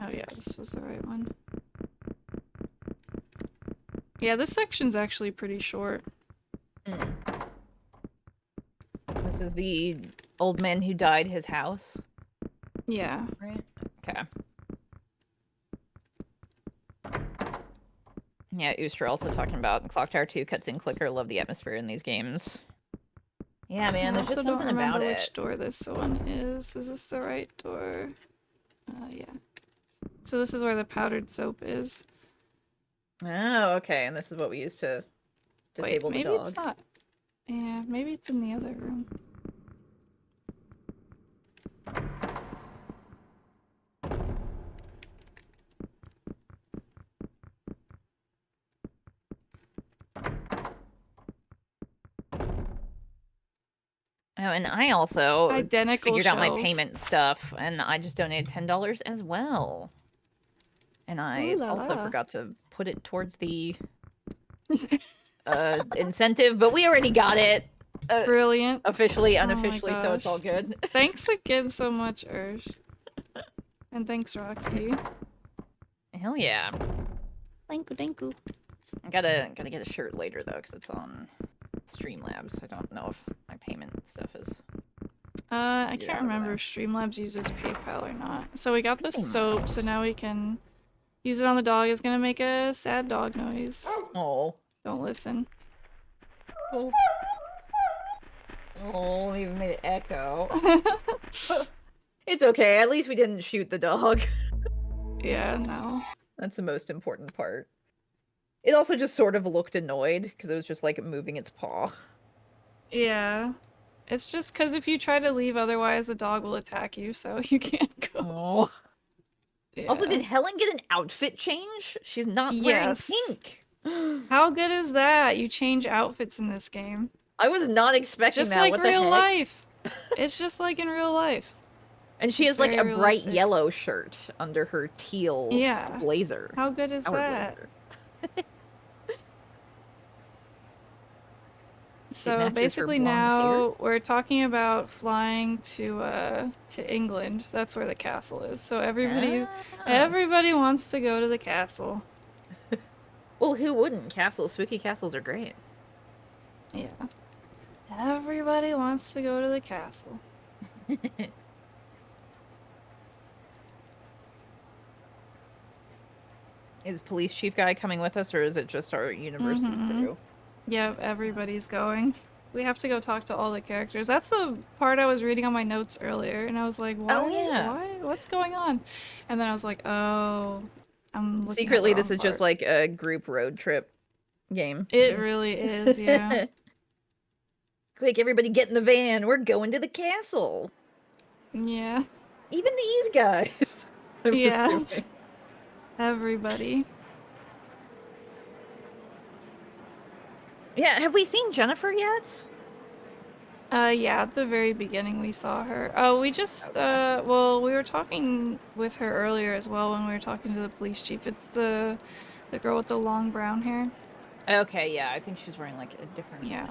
Oh yeah, this was the right one. Yeah, this section's actually pretty short. This is the old man who died his house, Yeah. right? Okay. Yeah, Ooster also talking about Clock Tower 2 cutscene clicker. Love the atmosphere in these games. Yeah, man, I there's also just don't something remember about which it. door this one is. Is this the right door? Yeah. So this is where the powdered soap is. Oh, okay, and this is what we use to disable Wait, maybe the dog. it's not. Yeah, maybe it's in the other room. Oh, and I also Identical figured out my shelves. payment stuff, and I just donated $10 as well. And I Ooh la also la. forgot to put it towards the incentive, but we already got it. Brilliant. Officially, Oh my unofficially, so it's all gosh. good. Thanks again so much, Ursh. And thanks, Roxy. Hell yeah. Thank you. I gotta get a shirt later though, because it's on Streamlabs. I don't know if my payment stuff is. I Figure can't out over remember there. if Streamlabs uses PayPal or not. So we got the They soap, might. so now we can Use it on the dog is gonna make a sad dog noise. Oh. Don't listen. Oh. Oh, even made it echo. It's okay. At least we didn't shoot the dog. Yeah, no. That's the most important part. It also just sort of looked annoyed because it was just like moving its paw. Yeah. It's just because if you try to leave otherwise, the dog will attack you, so you can't go. Oh. Yeah. Also, did Helen get an outfit change? She's not wearing Yes. pink. How good is that? You change outfits in this game. I was not expecting Just that. like What the real heck? life. It's just like in real life. And she It's has like very a bright realistic. yellow shirt under her teal Yeah. blazer. How good is Our that? blazer. So matches her basically blonde hair? now we're talking about flying to England. That's where the castle is. So everybody wants to go to the castle. Well, who wouldn't? Spooky castles are great. Yeah. Everybody wants to go to the castle. Is police chief guy coming with us, or is it just our university crew? Yep, everybody's going. We have to go talk to all the characters. That's the part I was reading on my notes earlier, and I was like, why? Oh, yeah. Why? What's going on? And then I was like, oh, I'm looking Secretly, at the this wrong is just part. like a group road trip game. It really is, yeah. Quick, everybody get in the van. We're going to the castle. Yeah. Even these guys. I'm Yeah. assuming. Everybody. Yeah, have we seen Jennifer yet? Yeah, at the very beginning we saw her. Oh, we just, well, we were talking with her earlier as well when we were talking to the police chief. It's the girl with the long brown hair. Okay, yeah, I think she's wearing like a different... Yeah.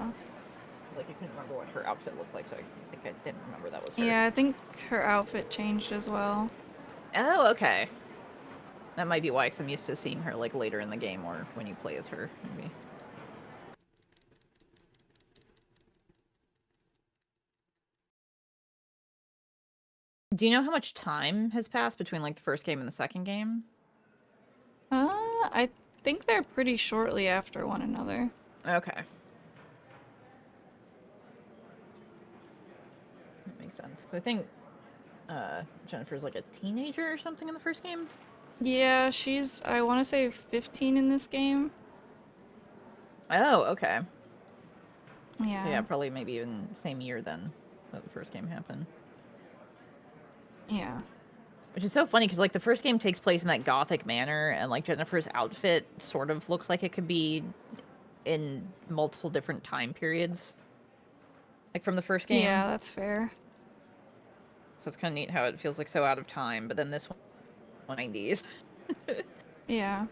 Like, I couldn't remember what her outfit looked like, so I think I didn't remember that was her. Yeah, I think her outfit changed as well. Oh, okay. That might be why, because I'm used to seeing her like later in the game or when you play as her, maybe. Do you know how much time has passed between like the first game and the second game? I think they're pretty shortly after one another. Okay. That makes sense, because I think Jennifer's like a teenager or something in the first game? Yeah, she's, I want to say 15 in this game. Oh, okay. Yeah. So yeah, probably maybe even same year then that the first game happened. Yeah. Which is so funny because like the first game takes place in that gothic manor, and like Jennifer's outfit sort of looks like it could be in multiple different time periods, like from the first game. Yeah, that's fair. So it's kind of neat how it feels like so out of time, but then this one 90s. Yeah.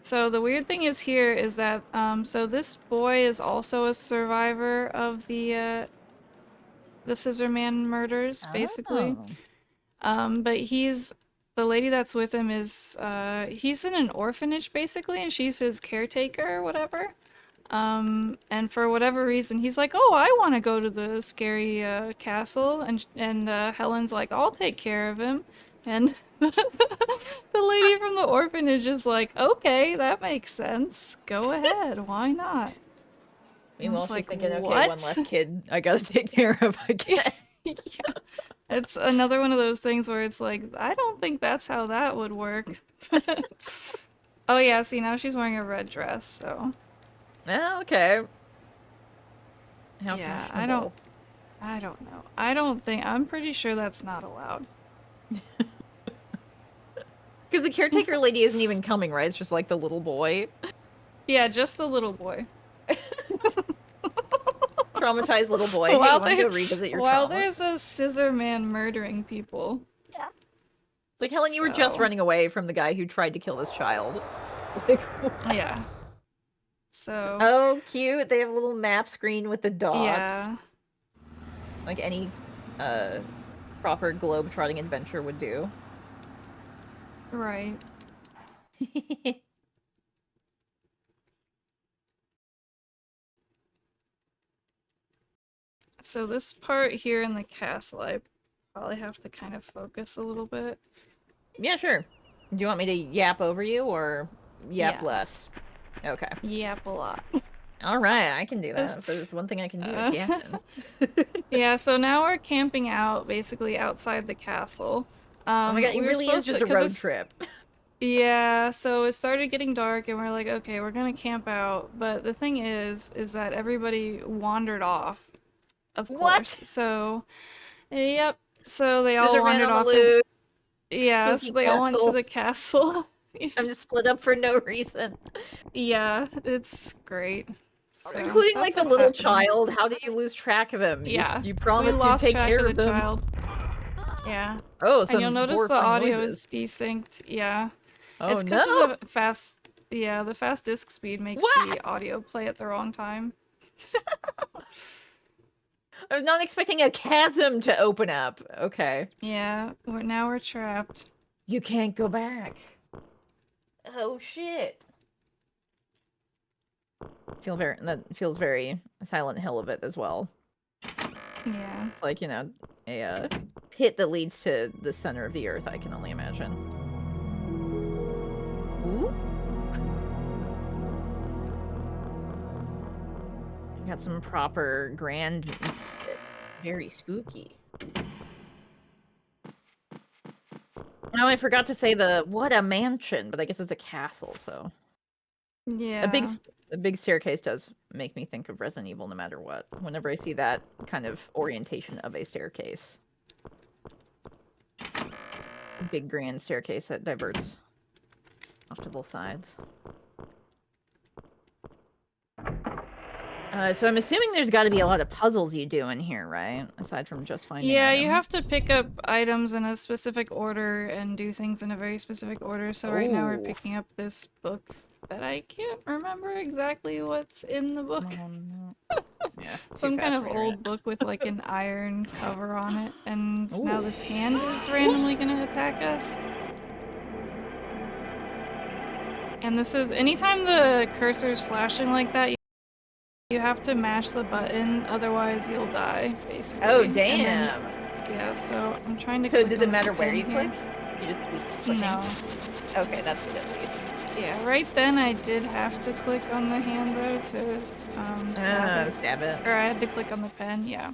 So the weird thing is here is that, so this boy is also a survivor of the Scissor Man murders, basically. Oh. But the lady that's with him is, he's in an orphanage, basically, and she's his caretaker or whatever. And for whatever reason, he's like, oh, I want to go to the scary, castle, and Helen's like, I'll take care of him. And the lady from the orphanage is like, okay, that makes sense. Go ahead, why not? Meanwhile, she's like, thinking, okay, what? one less kid I gotta take care of again. Yeah. It's another one of those things where it's like, I don't think that's how that would work. Oh yeah, see, now she's wearing a red dress, so... Oh, okay. How yeah, fashionable. I don't know. I'm pretty sure that's not allowed. Because the caretaker lady isn't even coming, right? It's just like the little boy. Yeah, just the little boy. Traumatized little boy. Hey, you want to go revisit your while trauma? there's a scissor man murdering people. Yeah. It's like, Helen, you were just running away from the guy who tried to kill this child. Like, yeah. So... oh, cute. They have a little map screen with the dots. yeah. Like any proper globe-trotting adventure would do. Right. So this part here in the castle, I Probably have to kind of focus a little bit. Yeah, sure. Do you want me to yap over you or yap Yeah. less? Okay. Yap a lot. All right, I can do that. This- If there's one thing I can do, it's yapping. Yeah, so now we're camping out, basically outside the castle. Oh my god, it We were really is supposed to, just a 'cause road it's, trip. yeah, so it started getting dark and we're like, okay, we're gonna camp out. But the thing is that everybody wandered off, of What? course. So, yep. So they all Scissor man wandered on the off and, loose. yeah, so Spooky they all went to castle. the castle. I'm just split up for no reason. Yeah, it's great. So Including like that's the what's little happening. child. How did you lose track of him? Yeah, You we promised you'd lost take track care of the of them. child. Yeah. Oh, And you'll some notice the horrifying audio is noises. desynced. Yeah. Oh It's because of no! the fast, yeah, the fast disk speed makes What? the audio play at the wrong time. I was not expecting a chasm to open up. Okay. Yeah, now we're trapped. You can't go back. Oh shit. That feels very Silent Hill of it as well. Yeah. It's like, a pit that leads to the center of the earth, I can only imagine. Ooh. Got some proper grand music. Very spooky. Oh, I forgot to say what a mansion, but I guess it's a castle, so. Yeah. A big staircase does make me think of Resident Evil no matter what. Whenever I see that kind of orientation of a staircase. Big grand staircase that diverts off to both sides. So I'm assuming there's got to be a lot of puzzles you do in here, right? Aside from just finding Yeah, items. you have to pick up items in a specific order and do things in a very specific order. So right now we're Ooh. picking up this book that I can't remember exactly what's in the book. No. Yeah, Some kind of old book with like an iron cover on it, and now this hand is randomly gonna attack us. And this is anytime the cursor's flashing like that, you have to mash the button, otherwise you'll die, basically. Oh, damn. Yeah, so I'm trying to So click does on it this matter where pen you here. click? You just keep clicking? No. Okay, that's good at least. Yeah, right then I did have to click on the hand though to stab it. Stab it. Or I had to click on the pen, yeah.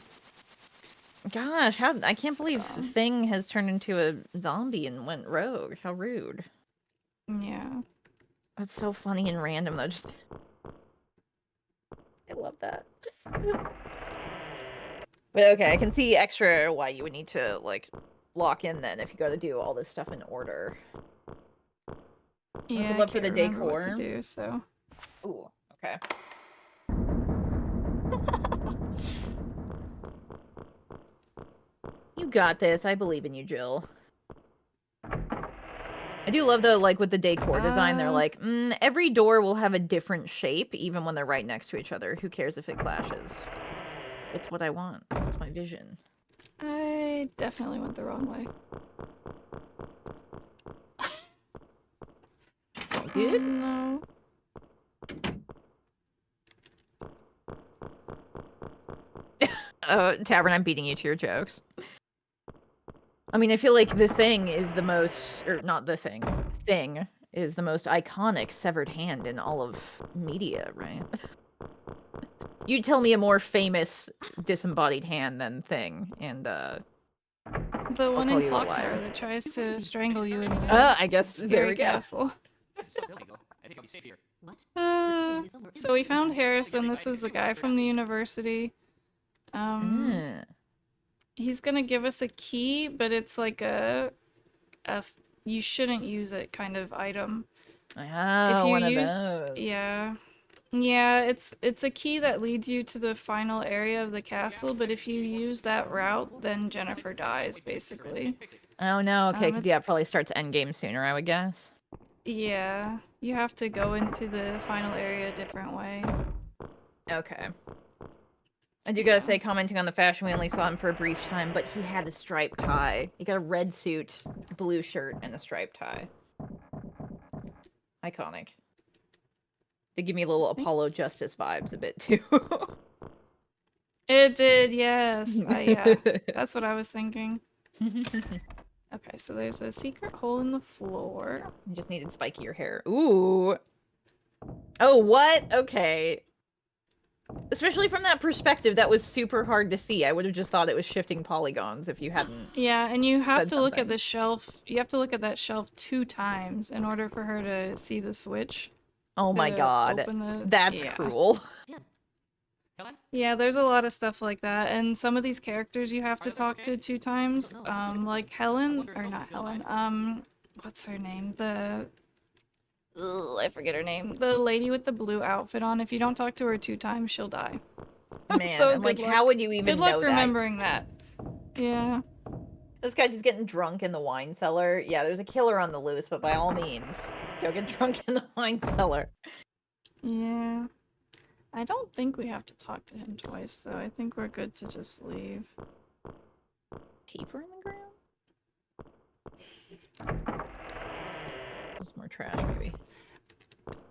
Gosh, I can't believe Thing has turned into a zombie and went rogue. How rude. Yeah. That's so funny and random though. Just I love that. But okay, I can see extra why you would need to like lock in then if you got to do all this stuff in order. Yeah, love I for the can't remember what decor. to do, so. Ooh, okay. You got this. I believe in you, Jill. I do love though, like with the decor design, they're like, every door will have a different shape, even when they're right next to each other. Who cares if it clashes? It's what I want. It's my vision. I definitely went the wrong way. It's all good. No. Tavern, I'm beating you to your jokes. I mean, I feel like the Thing is the most, or not the Thing. Thing is the most iconic severed hand in all of media, right? You tell me a more famous disembodied hand than Thing, and The one in Clock Tower that tries to strangle you in the I guess there we go. castle. So we found Harrison. This is the guy from the university. He's gonna give us a key, but it's like a you shouldn't use it kind of item. Oh, if you one use, of those. Yeah, it's a key that leads you to the final area of the castle, but if you use that route, then Jennifer dies, basically. Oh no, okay, because yeah, it probably starts endgame sooner, I would guess. Yeah, you have to go into the final area a different way. Okay. I do gotta say, commenting on the fashion, we only saw him for a brief time, but he had a striped tie. He got a red suit, blue shirt, and a striped tie. Iconic. They give me a little Apollo Justice vibes a bit, too. It did, yes. Yeah, that's what I was thinking. Okay, so there's a secret hole in the floor. You just needed spikier hair. Ooh. Oh, what? Okay. Especially from that perspective, that was super hard to see. I would have just thought it was shifting polygons if you hadn't Yeah, and you have said to look at something. the shelf. You have to look at that shelf 2 times in order for her to see the switch. Oh my To god. open the... That's yeah. cruel. Yeah, there's a lot of stuff like that, and some of these characters you have to talk to 2 times. Like Helen, or not Helen, what's her name? I forget her name. The lady with the blue outfit on. If you don't talk to her 2 times, she'll die. Man, So I'm like, good how luck. would you even Good luck know that? remembering that. Yeah. This guy just getting drunk in the wine cellar. Yeah, there's a killer on the loose, but by all means, go get drunk in the wine cellar. Yeah. I don't think we have to talk to him twice, though. I think we're good to just leave. Paper in the ground? Just more trash, maybe.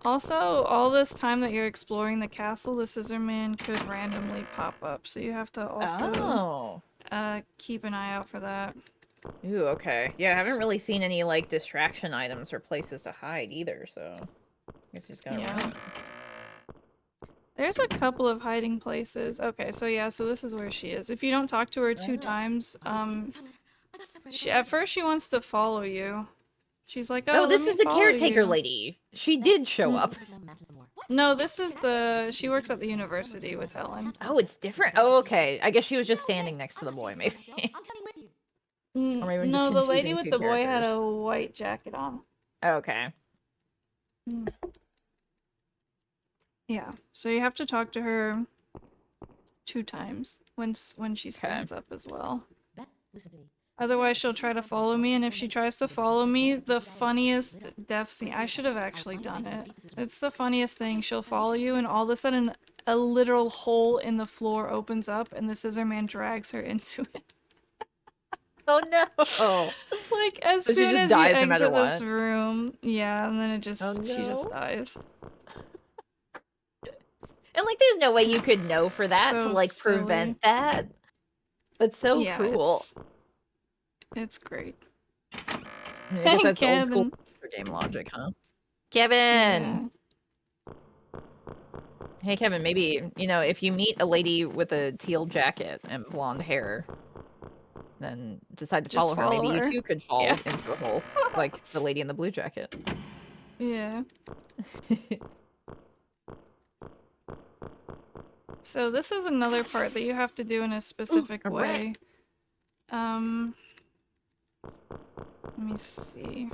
Also, all this time that you're exploring the castle, the scissor man could randomly pop up, so you have to also keep an eye out for that. Ooh, okay. Yeah, I haven't really seen any, like, distraction items or places to hide either, so... I guess you just gotta run. There's a couple of hiding places. Okay, so yeah, so this is where she is. If you don't talk to her 2 times, at first she wants to follow you. She's like, oh, this is the caretaker lady. She did show up. No, this is the... She works at the university with Helen. Oh, it's different? Oh, okay. I guess she was just standing next to the boy, maybe. Or maybe I'm just No, the lady confusing with 2 the boy had characters. a white jacket on. Okay. Yeah, so you have to talk to her 2 times when she stands up as well. Otherwise, she'll try to follow me, and if she tries to follow me, the funniest death scene... I should have actually done it. It's the funniest thing. She'll follow you, and all of a sudden, a literal hole in the floor opens up, and the scissor man drags her into it. Oh no! Like, as So soon as you exit this room, yeah, and then it just... Oh, no. she just dies. And, like, there's no way you could know for that to, So like, prevent that. That's so cruel. It's great. I guess that's Kevin. old school game logic, huh? Kevin! Yeah. Hey, Kevin, maybe, you know, if you meet a lady with a teal jacket and blonde hair, then decide to follow her. Maybe you too could fall into a hole, like the lady in the blue jacket. Yeah. So this is another part that you have to do in a specific way. Let me see.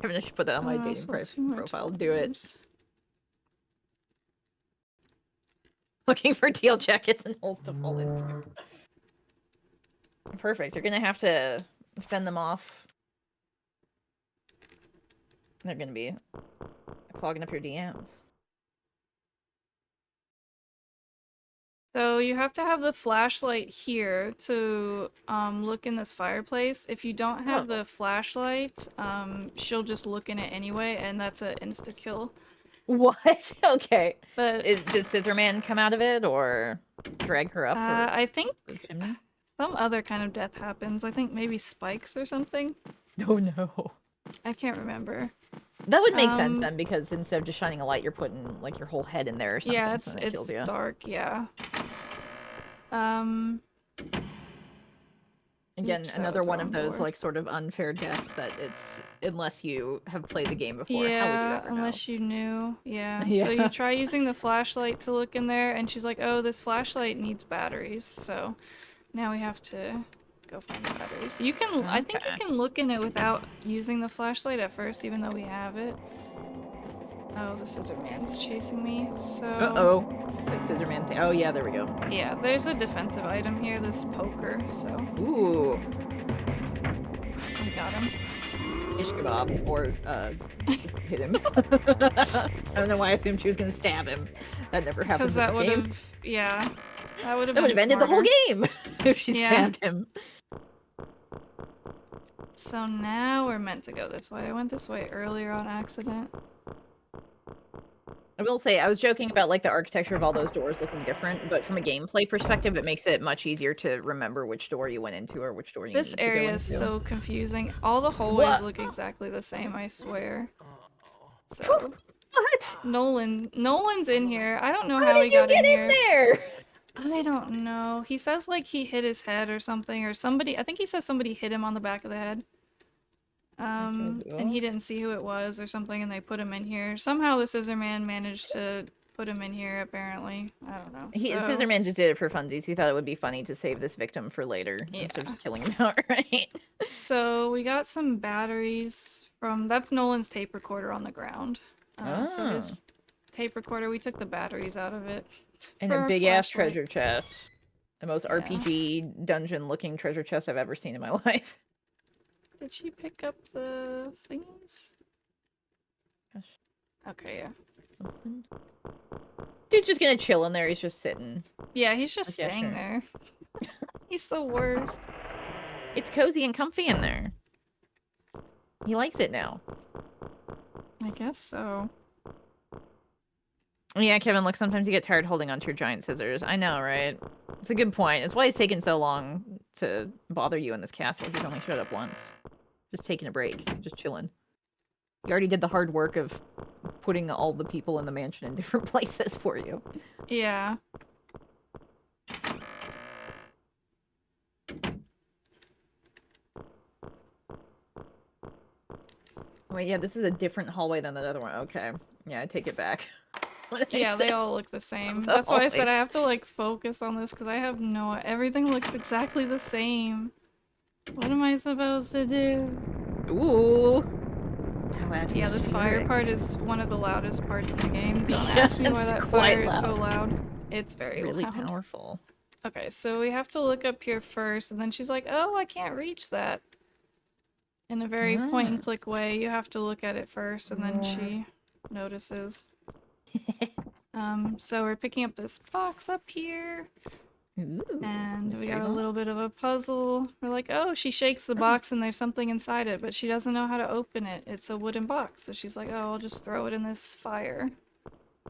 Kevin, I should put that on my dating profile. Do it. Looking for teal jackets and holes to fall into. Perfect. You're gonna have to fend them off. They're gonna be clogging up your DMs. So you have to have the flashlight here to look in this fireplace. If you don't have the flashlight, she'll just look in it anyway, and that's an insta-kill. What? Okay. But does Scissor Man come out of it, or drag her up? I think some other kind of death happens. I think maybe spikes or something. Oh no. I can't remember. That would make sense then, because instead of just shining a light, you're putting like your whole head in there or something. Yeah, it's dark, yeah. Again, another one of those like sort of unfair deaths that it's unless you have played the game before. Yeah, how would you ever unless you knew. Yeah. Yeah. So you try using the flashlight to look in there, and she's like, "Oh, this flashlight needs batteries." So now we have to go find the batteries. You can, I think you can look in it without using the flashlight at first, even though we have it. Oh, the scissor man's chasing me. So. It's Scissor Man thing. Oh yeah, there we go. Yeah, there's a defensive item here, this poker, so. Ooh. I got him. Ish kebab, or hit him. I don't know why I assumed she was gonna stab him. That never happens. Because that would have, yeah. That would have ended the whole game if she stabbed him. So now we're meant to go this way. I went this way earlier on accident. I will say, I was joking about, like, the architecture of all those doors looking different, but from a gameplay perspective, it makes it much easier to remember which door you went into or which door you This need to go area is into. so confusing. All the hallways look exactly the same, I swear. So, What? Nolan's in here. I don't know How how he did you got in get here. in there? I don't know. He says like he hit his head or something, or somebody. I think he says somebody hit him on the back of the head. And he didn't see who it was or something, and they put him in here. Somehow the Scissor Man managed to put him in here, apparently. I don't know. Scissor Man just did it for funsies. He thought it would be funny to save this victim for later instead of just killing him outright. So we got some batteries from... That's Nolan's tape recorder on the ground. So his tape recorder, we took the batteries out of it. And a big-ass treasure chest. The most RPG dungeon-looking treasure chest I've ever seen in my life. Did she pick up the thingies? Gosh. Okay, yeah. Something. Dude's just gonna chill in there, he's just sitting. Yeah, he's just staying there. He's the worst. It's cozy and comfy in there. He likes it now. I guess so. Yeah, Kevin, look, sometimes you get tired holding onto your giant scissors. I know, right? It's a good point. It's why he's taken so long to bother you in this castle. He's only showed up once. Just taking a break. Just chilling. He already did the hard work of putting all the people in the mansion in different places for you. Yeah. Wait, yeah, this is a different hallway than the other one. Okay. Yeah, I take it back. Yeah, they all look the same. That's why I said I have to, like, focus on this, because I have no... Everything looks exactly the same. What am I supposed to do? Ooh. Yeah, this fire part is one of the loudest parts in the game. Don't ask me why that fire is so loud. It's very really loud. Powerful. Okay, so we have to look up here first, and then she's like, oh, I can't reach that. In a very point-and-click way, you have to look at it first, and then she notices. So we're picking up this box up here. Ooh, and we got a little bit of a puzzle. We're like, oh, she shakes the box and there's something inside it, but she doesn't know how to open it. It's a wooden box. So she's like, oh, I'll just throw it in this fire.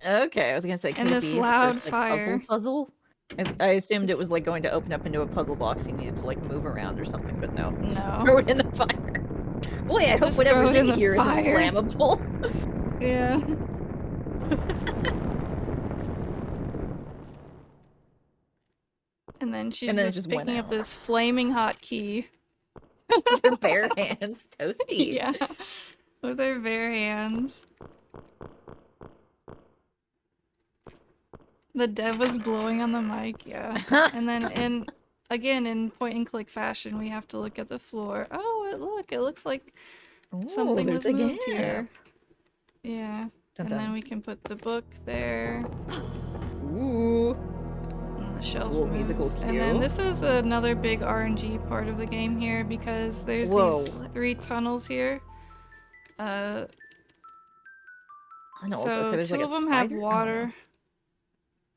Okay, I was gonna say, could it be loud first, like, puzzle? I assumed it was like going to open up into a puzzle box. You needed to like move around or something, but no. Just throw it in the fire. Boy, I hope whatever's in here isn't flammable. Yeah. And then she's just picking up this flaming hot key. With her bare hands, toasty. Yeah, with her bare hands. The dev was blowing on the mic, yeah. And then again in point and click fashion, we have to look at the floor. Oh, it looks like something was moved here. Yeah. And then we can put the book there. Ooh. And the shelf moves. And then this is another big RNG part of the game here because there's these 3 tunnels here. So 2 of them have water.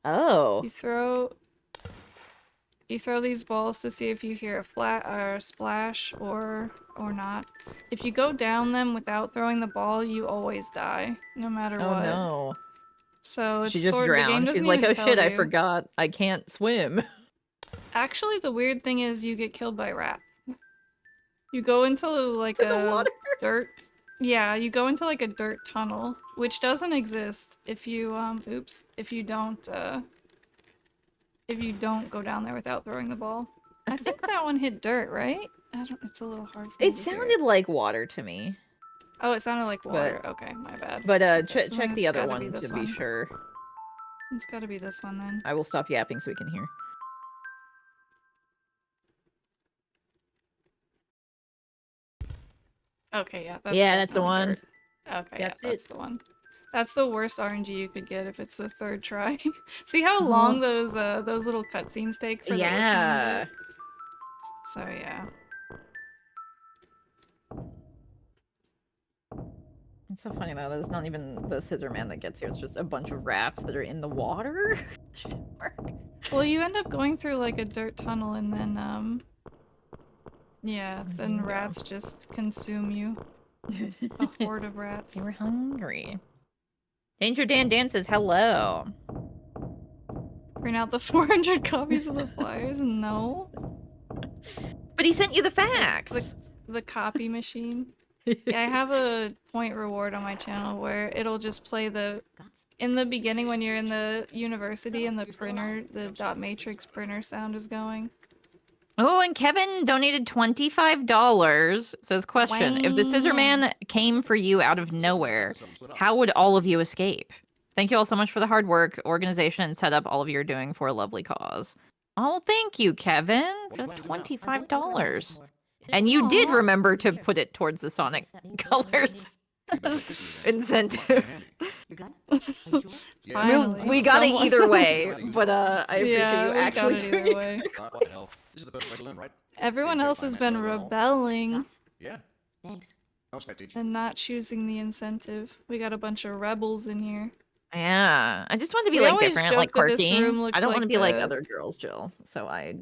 Oh. You throw these balls to see if you hear a flat or a splash or not. If you go down them without throwing the ball, you always die, no matter what. Oh no. So it's she just drowned. She's like, oh shit, I forgot. I can't swim. Actually, the weird thing is you get killed by rats. You go into like a dirt... Yeah, you go into like a dirt tunnel, which doesn't exist if you, if you don't go down there without throwing the ball. I think that one hit dirt, right? It's a little hard for me to hear. It sounded like water to me. Oh, it sounded like water. Okay, my bad. But check the other one to be sure. It's gotta be this one then. I will stop yapping so we can hear. Okay, yeah, that's the one. Dirt. Okay, that's the one. That's the worst RNG you could get if it's the 3rd try. See how long those little cutscenes take for the listening bit? So yeah. It's so funny though, there's not even the scissor man that gets here, it's just a bunch of rats that are in the water. Well, you end up going through like a dirt tunnel and then yeah, then rats just consume you. A horde of rats. They were hungry. Danger Dan Dan says hello. Print out the 400 copies of the flyers? No. But he sent you the facts. The copy machine. Yeah, I have a point reward on my channel where it'll just play in the beginning when you're in the university and the printer, the dot matrix printer sound is going. Oh, and Kevin donated $25. Says, question, if the Scissor Man came for you out of nowhere, how would all of you escape? Thank you all so much for the hard work, organization, and setup all of you are doing for a lovely cause. Oh, thank you, Kevin, for the $25. And you did remember to put it towards the Sonic Colors incentive. Finally, we got it either way, but I appreciate you actually doing it. Way. Everyone else has been rebelling. Yeah. Thanks. And not choosing the incentive. We got a bunch of rebels in here. Yeah, I just want to be like different, like quirky. I don't want to like be like other girls, Jill. So I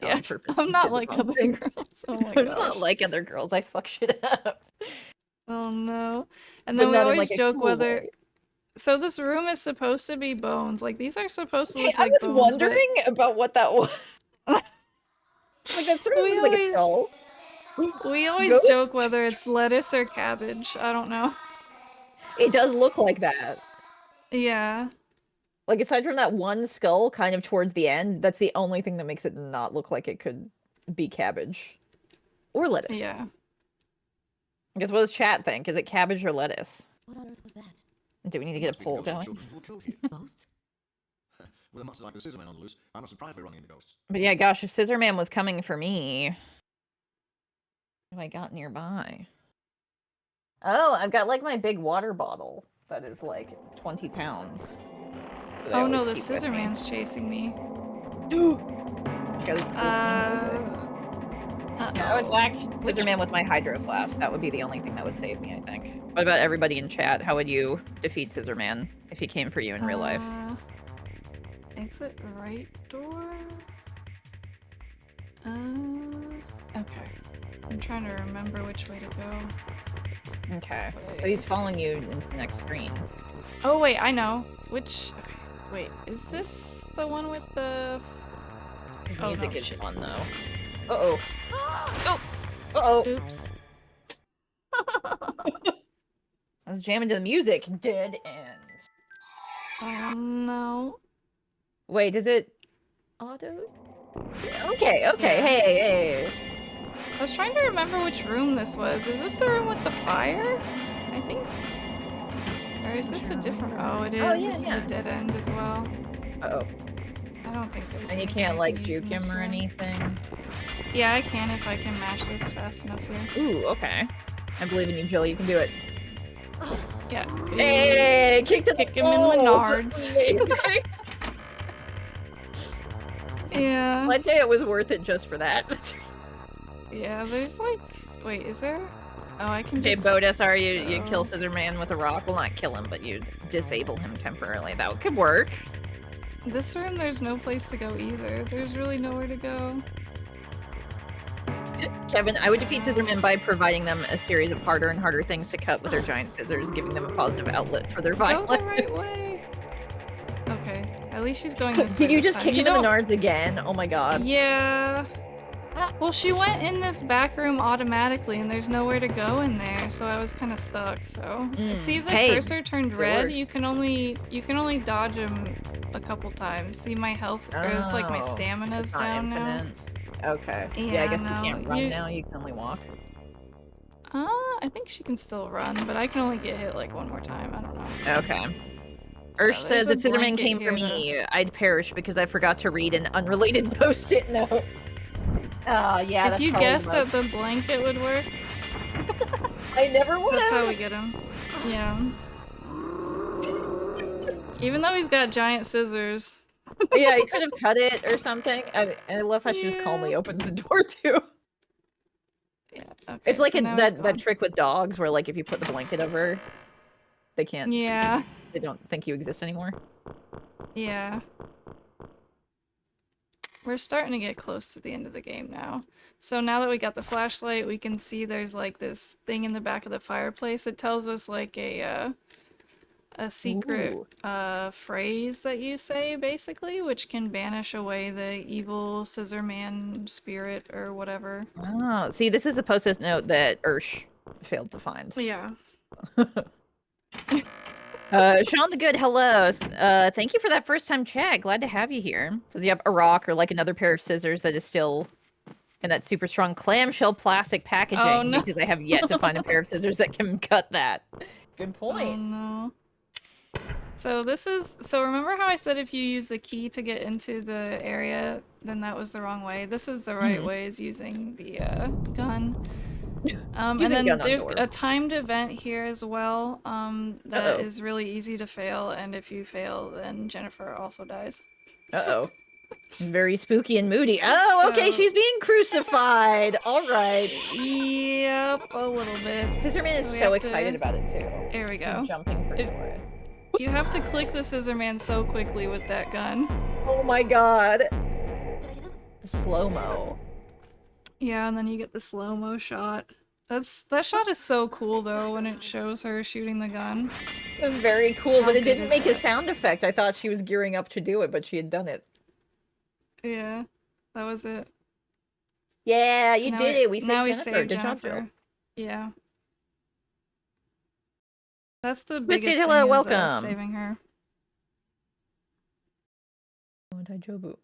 yeah, I'm not like other girls. Oh my I'm not like other girls. I fuck shit up. Oh no. And then we always joke whether way. So this room is supposed to be bones. Like these are supposed to look I like was bones. wondering about what that was. Like that sort of looks like a skull. We always joke whether it's lettuce or cabbage. I don't know. It does look like that. Yeah. Like, aside from that one skull kind of towards the end, that's the only thing that makes it not look like it could be cabbage. Or lettuce. Yeah. I guess what does chat think? Is it cabbage or lettuce? What on earth was that? Do we need to get a poll going? Ghosts? With a monster like the Scissor Man on the loose, I'm not surprised we're running into ghosts. But yeah, gosh, if Scissor Man was coming for me, what have I got nearby? Oh, I've got like my big water bottle that is like 20 pounds. Oh no, the Scissor Man's chasing me. Yeah, I would whack Scissor Man with my Hydro Flask. That would be the only thing that would save me, I think. What about everybody in chat? How would you defeat Scissor Man if he came for you in real life? Exit right door? Okay. I'm trying to remember which way to go. Okay. But he's following you into the next screen. Oh wait, I know. Which... Okay. Wait, is this the one with the... His music is fun, though. Uh-oh. Oh! Uh-oh! Oops. I was jamming to the music. Dead end. Oh no. Wait, is it... auto? Okay, okay, hey. I was trying to remember which room this was. Is this the room with the fire? I think... Or is this a different... Oh, it is. Oh, yeah, this is a dead end as well. Uh-oh. I don't think there's... And you can't, like, juke him or anything? Yeah, I can if I can mash this fast enough here. Ooh, okay. I believe in you, Jill. You can do it. Yeah. Hey! Kick him in the nards. Yeah. I'd say it was worth it just for that. Yeah, there's like... Wait, is there? Oh, I can Okay, just... Bodis, you kill Scissor Man with a rock. Well, not kill him, but you disable him temporarily. That could work. This room, there's no place to go either. There's really nowhere to go. Kevin, I would defeat Scissorman by providing them a series of harder and harder things to cut with their giant scissors, giving them a positive outlet for their violence. Go the right way. Okay, at least she's going this way. Did you just kick him in the nards again? Oh my god. Yeah. Well, she went in this back room automatically, and there's nowhere to go in there, so I was kind of stuck. So see, the cursor turned red. You can only dodge him a couple times. See, my health, or it's like my stamina's down now. Okay. Yeah, I guess you can't run now. You can only walk. I think she can still run, but I can only get hit like one more time. I don't know. Okay. Ursh says if Scissorman came for me, I'd perish because I forgot to read an unrelated post-it note. Oh, yeah, if you guessed that the blanket would work, I never would have. That's how we get him. Yeah. Even though he's got giant scissors. Yeah, he could have cut it or something. I love how she just calmly opens the door too. Yeah. Okay, it's like that trick with dogs where like if you put the blanket over, they can't. Yeah. They don't think you exist anymore. Yeah. We're starting to get close to the end of the game now. So now that we got the flashlight, we can see there's like this thing in the back of the fireplace. It tells us like a a secret Ooh. phrase that you say, basically, which can banish away the evil scissor man spirit or whatever. Oh, see, this is a post-it note that Ursh failed to find. Yeah. Sean the Good, hello. Thank you for that first-time chat. Glad to have you here. Says you have a rock or like another pair of scissors that is still in that super strong clamshell plastic packaging. Oh, no. Because I have yet to find a pair of scissors that can cut that. Good Oh point. no. So remember how I said if you use the key to get into the area, then that was the wrong way? This is the right way, is using the gun. And Using then gun on there's door. a timed event here as well, that is really easy to fail, and if you fail, then Jennifer also dies. Uh-oh. Very spooky and moody. Oh, okay, she's being crucified. All right. Yep, a little bit. Scissorman is so excited about it, too. There we go. He's jumping for joy. You have to click the scissor man so quickly with that gun. Oh my god. The slow-mo. Yeah, and then you get the slow-mo shot. That shot is so cool, though, when it shows her shooting the gun. It was very cool, but it good didn't is make a that? sound effect. I thought she was gearing up to do it, but she had done it. Yeah, that was it. Yeah, So you now did it. We saved now we Jennifer. saved Good job, Jennifer. Jill. Yeah. That's the Twisted, biggest hello, thing, welcome. is saving her. Oh, Daijobu.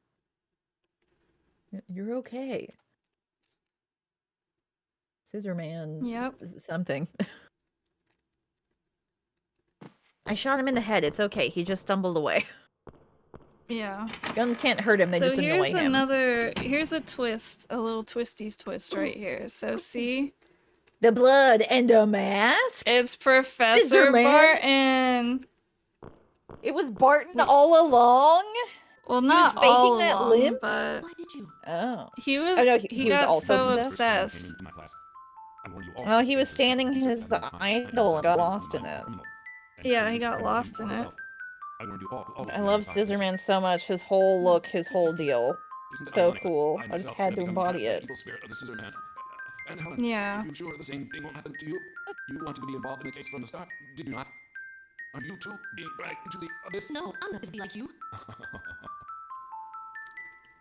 You're okay. Scissor Man. Yep. Something. I shot him in the head. It's okay. He just stumbled away. Yeah. Guns can't hurt him. They just annoy him. Here's a twist, a little twisties twist right here. So see? The blood and a mask? It's Professor Barton! It was Barton all along? Well, He not was faking all that along, limp? but Why did you? Oh. he was Oh, no, he he was got also so possessed? obsessed. Well, he was standing his idol and got lost in it. Yeah, he got lost in it. I love Scissorman so much. His whole look, his whole deal. So cool. I just had to embody it. Yeah. Are you sure the same thing won't happen to you? You wanted to be involved in the case from the start, did you not? Are you too being dragged into the abyss? No, I'm not going to be like you.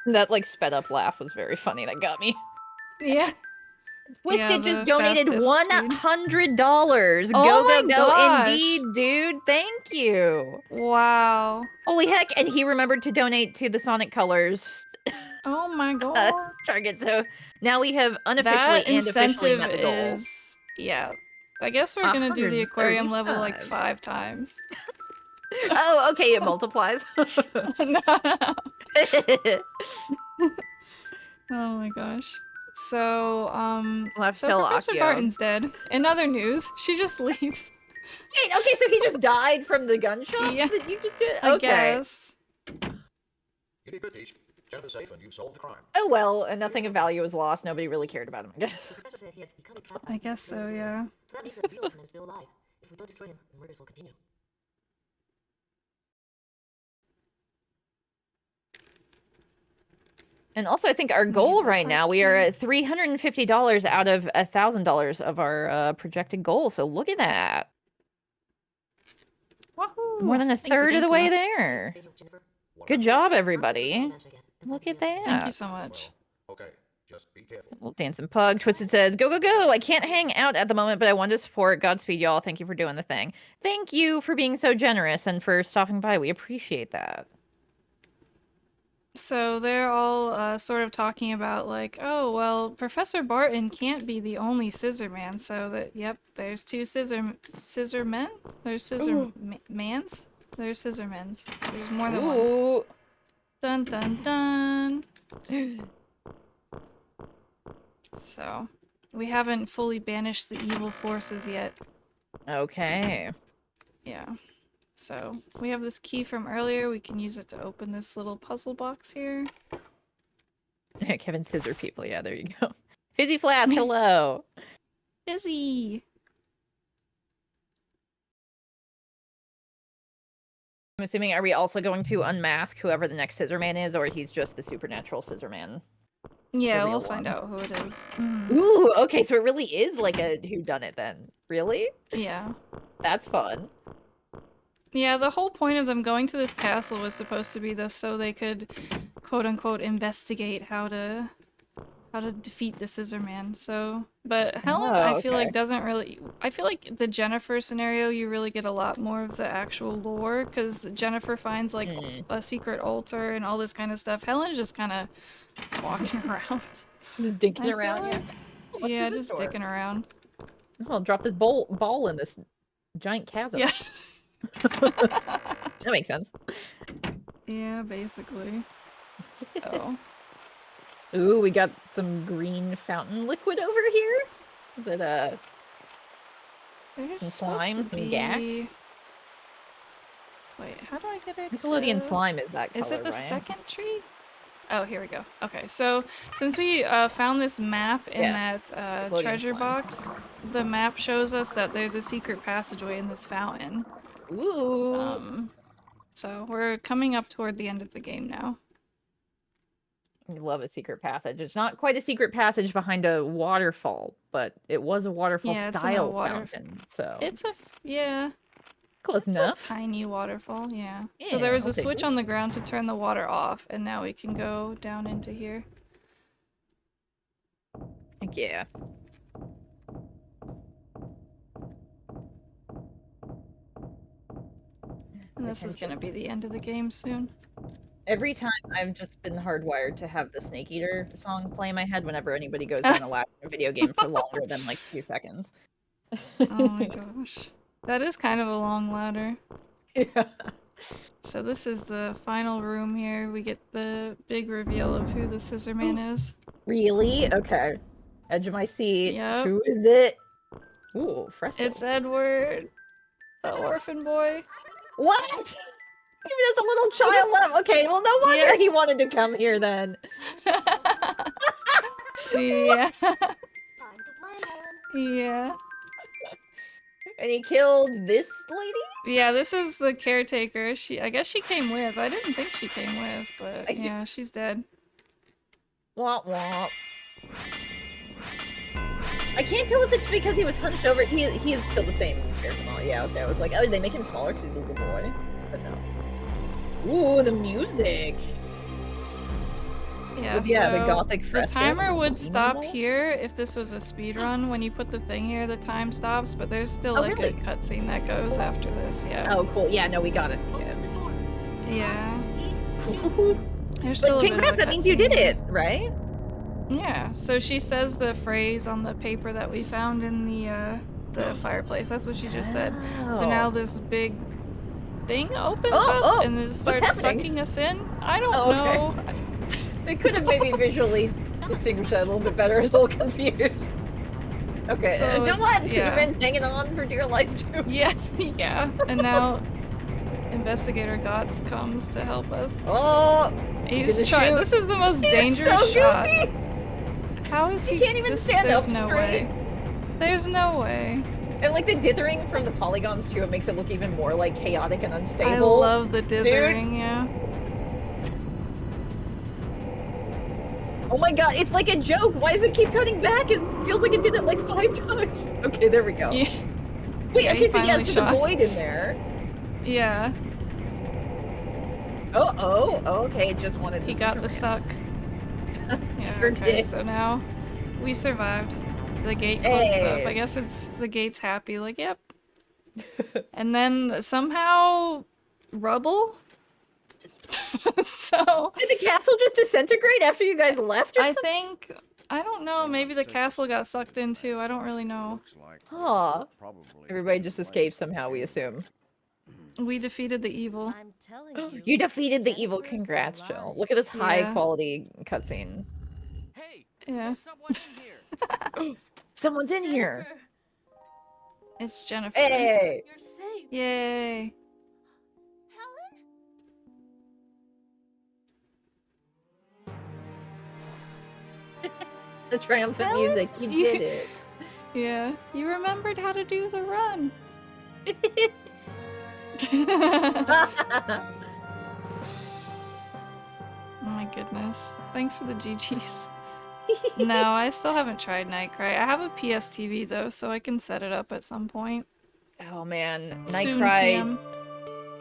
That, like, sped up laugh was very funny. That got me. Yeah. Twisted Yeah, just the donated fastest $100. Oh Go, my go, go, gosh. indeed, dude. Thank you. Wow. Holy heck. And he remembered to donate to the Sonic Colors Oh my god. target. So now we have unofficially That and officially incentive met the goal. is... Yeah. I guess we're gonna do the aquarium level like 135. 5 times. Oh, okay, it multiplies. No. Oh my gosh. So, We'll have to so tell Professor Akio. Barton's dead. In other news, she just leaves. Wait, okay, so he just died from the gunshot Yeah, that you just did? I Okay. guess. You did good, Peach. Jennifer's safe and you've solved the crime. Oh well, and nothing of value was lost. Nobody really cared about him, I guess. The professor said he had become trapped. I guess so, yeah. So that means that the real Scissorman is still alive. If we don't destroy him, the murders will continue. And also, I think our goal right now, we are at $350 out of $1,000 of our projected goal. So look at that. Wahoo! More than a Thank you, third of the thank way you. there. Stay with Jennifer. Good job, everybody. Look at Thank you that. so much. Okay, just be careful. Little dancing pug. Twisted says, go, go, go. I can't hang out at the moment, but I wanted to support. Godspeed, y'all. Thank you for doing the thing. Thank you for being so generous and for stopping by. We appreciate that. So they're all sort of talking about like, oh, well, Professor Barton can't be the only scissor man, so that, yep, there's 2 scissor men? There's scissor mans? There's scissor men's. There's more than one. Ooh. Dun dun dun. So, we haven't fully banished the evil forces yet. Okay. Yeah. So, we have this key from earlier. We can use it to open this little puzzle box here. Kevin Scissor People. Yeah, there you go. Fizzy Flask, hello. Busy! I'm assuming, are we also going to unmask whoever the next Scissor Man is, or he's just the supernatural Scissor Man? Yeah, The we'll real find one. out who it is. Ooh, okay, so it really is like a whodunit then. Really? Yeah. That's fun. Yeah, the whole point of them going to this castle was supposed to be so they could, quote unquote, investigate how to defeat the Scissor Man. So, but Helen, I Oh, feel okay. like doesn't really. I feel like the Jennifer scenario, you really get a lot more of the actual lore because Jennifer finds like a secret altar and all this kind of stuff. Helen's just kind of walking around. Just dinking I feel around, yeah. like. Oh, what's Yeah, through this just door? dicking around. Oh, I'll drop this ball in this giant chasm. Yeah. That makes sense. Yeah, basically. So. Ooh, we got some green fountain liquid over here. Is it There's some supposed slime, to some be... gack? Wait, how do I get it Nickelodeon to... slime is that color, Is it the right? second tree? Oh, here we go. Okay, so since we found this map in Yes, that Nickelodeon treasure slime. box, the map shows us that there's a secret passageway in this fountain. Ooh. So we're coming up toward the end of the game now. I love a secret passage. It's not quite a secret passage behind a waterfall, but it was a waterfall Yeah, it's in a style water... fountain, so It's a... yeah. close It's enough. a tiny waterfall, yeah. So Yeah, there was I'll a take switch it. on the ground to turn the water off, and now we can go down into here. Heck yeah. And this is gonna be the end of the game soon. Every time I've just been hardwired to have the Snake Eater song play in my head whenever anybody goes down a ladder in a video game for longer than like 2 seconds. Oh my gosh. That is kind of a long ladder. Yeah. So this is the final room here. We get the big reveal of who the Scissor Man is. Really? Okay. Edge of my seat. Yep. Who is it? Ooh, fresco. It's Edward, the orphan boy. What? Even as a little child left. Okay, well, no wonder Yeah. he wanted to come here then. Yeah. Time to play, Helen. Yeah. And he killed this lady? Yeah, this is the caretaker. I guess she came with. I didn't think she came with, but I- yeah, she's dead. Womp womp. I can't tell if it's because he was hunched over. He is still the same character model. Yeah, okay. I was like, oh, did they make him smaller because he's a little boy? But no. Ooh, the music. Yeah, With, yeah, the so gothic fresco. the timer would Emo stop wall? here if this was a speed run. When you put the thing here, the time stops, but there's still Oh, like really? a cutscene that goes after this. Yeah. Oh, cool. Yeah, no, we gotta see it. Open the door. Yeah. There's But still a bit of congrats, a that means you cutscene did here. it, right? Yeah. So she says the phrase on the paper that we found in the fireplace. That's what she just said. So now this big thing opens up and it starts happening? sucking us in. I don't Oh, know. okay. They could have maybe visually distinguished that a little bit better. I was a little confused. Okay, So don't it's- let yeah. Superman's hanging on for dear life too. Yeah, yeah. And now Investigator Gotts comes to help us. Oh, He's gonna trying. shoot. This is the most He's dangerous so shot. goofy. How is he? He can't even stand there's up no straight. way. There's no way. And like the dithering from the polygons too, it makes it look even more like chaotic and unstable. I love the dithering. Yeah. Oh my god, it's like a joke. Why does it keep cutting back? It feels like it did it like 5 times. Okay, there we go. Yeah. Wait, Yeah, okay, he so yeah, finally it's just a shot. void in there. Yeah. Oh, okay, it just wanted He got the suck. Yeah. Sure Okay. did. So now we survived. The gate closes up. Hey. I guess it's the gate's happy. Like, yep. And then somehow rubble. So Did the castle just disintegrate after you guys left or I something? think I don't know. Maybe the castle got sucked into. I don't really know. Aw. Everybody just escaped somehow, we assume. We defeated the evil. I'm telling you. You defeated the evil. Jennifer is Congrats, alive. Jill. Look at this high Yeah. quality cutscene. Hey, Yeah. there's someone in here. Someone's in here. Jennifer, It's Jennifer. Hey. you're safe. Yay. Helen? The triumphant Helen, music. You you- did it. Yeah. You remembered how to do the run. Oh my goodness. Thanks for the GGs. No, I still haven't tried Nightcry. I have a PS TV though, so I can set it up at some point. Oh man, Soon, Nightcry. TM.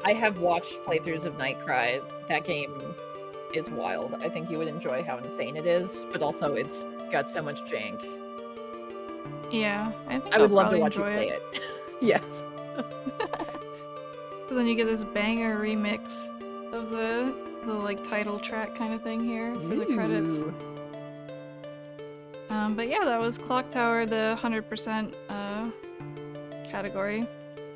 I have watched playthroughs of Nightcry. That game is wild. I think you would enjoy how insane it is, but also it's got so much jank. Yeah, I think I would I'll love to probably watch you enjoy play it. Yes. So then you get this banger remix of the like title track kind of thing here for the credits. Ooh. But yeah, that was Clock Tower, the 100% category.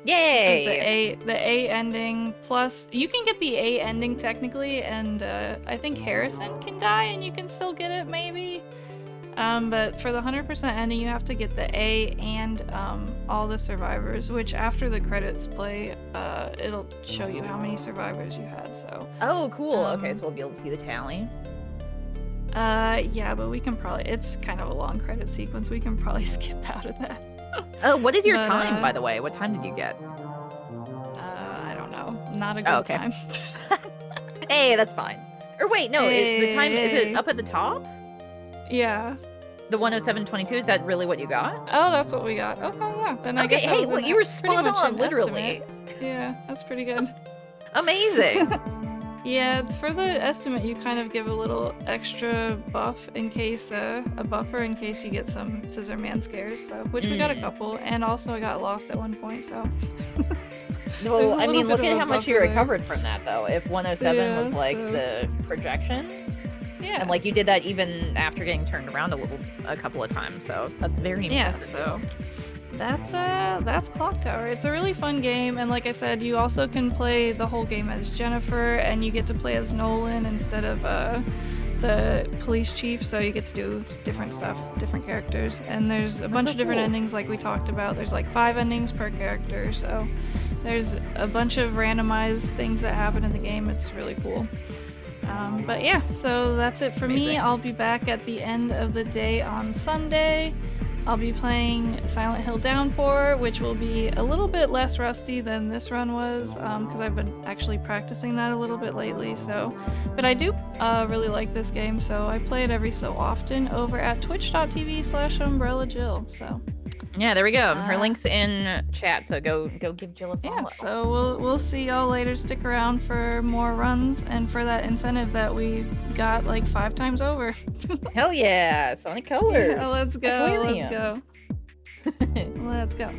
Yay! This is the A ending. Plus, you can get the A ending technically, and I think Harrison can die, and you can still get it maybe. But for the 100% ending, you have to get the A and all the survivors. Which after the credits play, it'll show you how many survivors you had. So. Oh, cool. Okay, so we'll be able to see the tally. Yeah, but we can probably. It's kind of a long credit sequence. We can probably skip out of that. Oh, what is your But, time, by the way? What time did you get? I don't know. Not a good okay. time. Hey, that's fine. Or wait, no, the time, is it Hey. up at the top? Yeah. The 107.22, is that really what you got? Oh, that's what we got. Okay, yeah. Then I Okay, guess that hey, was well, an you were pretty spot much on, an literally. estimate. Yeah, that's pretty good. Amazing. Yeah, for the estimate, you kind of give a little extra buff in case, a buffer in case you get some scissor man scares, so, which we got a couple, and also I got lost at one point, so. There's Well, a I mean, little look bit at of how a much you buffer there. recovered from that, though. If 107 was Yeah, like so- the projection, Yeah. and like you did that even after getting turned around a couple of times, so that's very Yeah, impressive. so that's Clock Tower. It's a really fun game, and like I said, you also can play the whole game as Jennifer, and you get to play as Nolan instead of the police chief, so you get to do different stuff, different characters. And there's a bunch so of different cool. endings like we talked about. There's like 5 endings per character, so there's a bunch of randomized things that happen in the game. It's really cool. But yeah, so that's it for me. Amazing. I'll be back at the end of the day on Sunday. I'll be playing Silent Hill Downpour, which will be a little bit less rusty than this run was, because I've been actually practicing that a little bit lately. So, but I do really like this game, so I play it every so often over at twitch.tv/UmbrellaJill. So. Yeah, there we go. Her link's in chat, so go give Jill a follow. Yeah, so we'll see y'all later. Stick around for more runs and for that incentive that we got like 5 times over. Hell yeah, Sonic Colors. Yeah, let's go. Aquarium. Let's go. Let's go.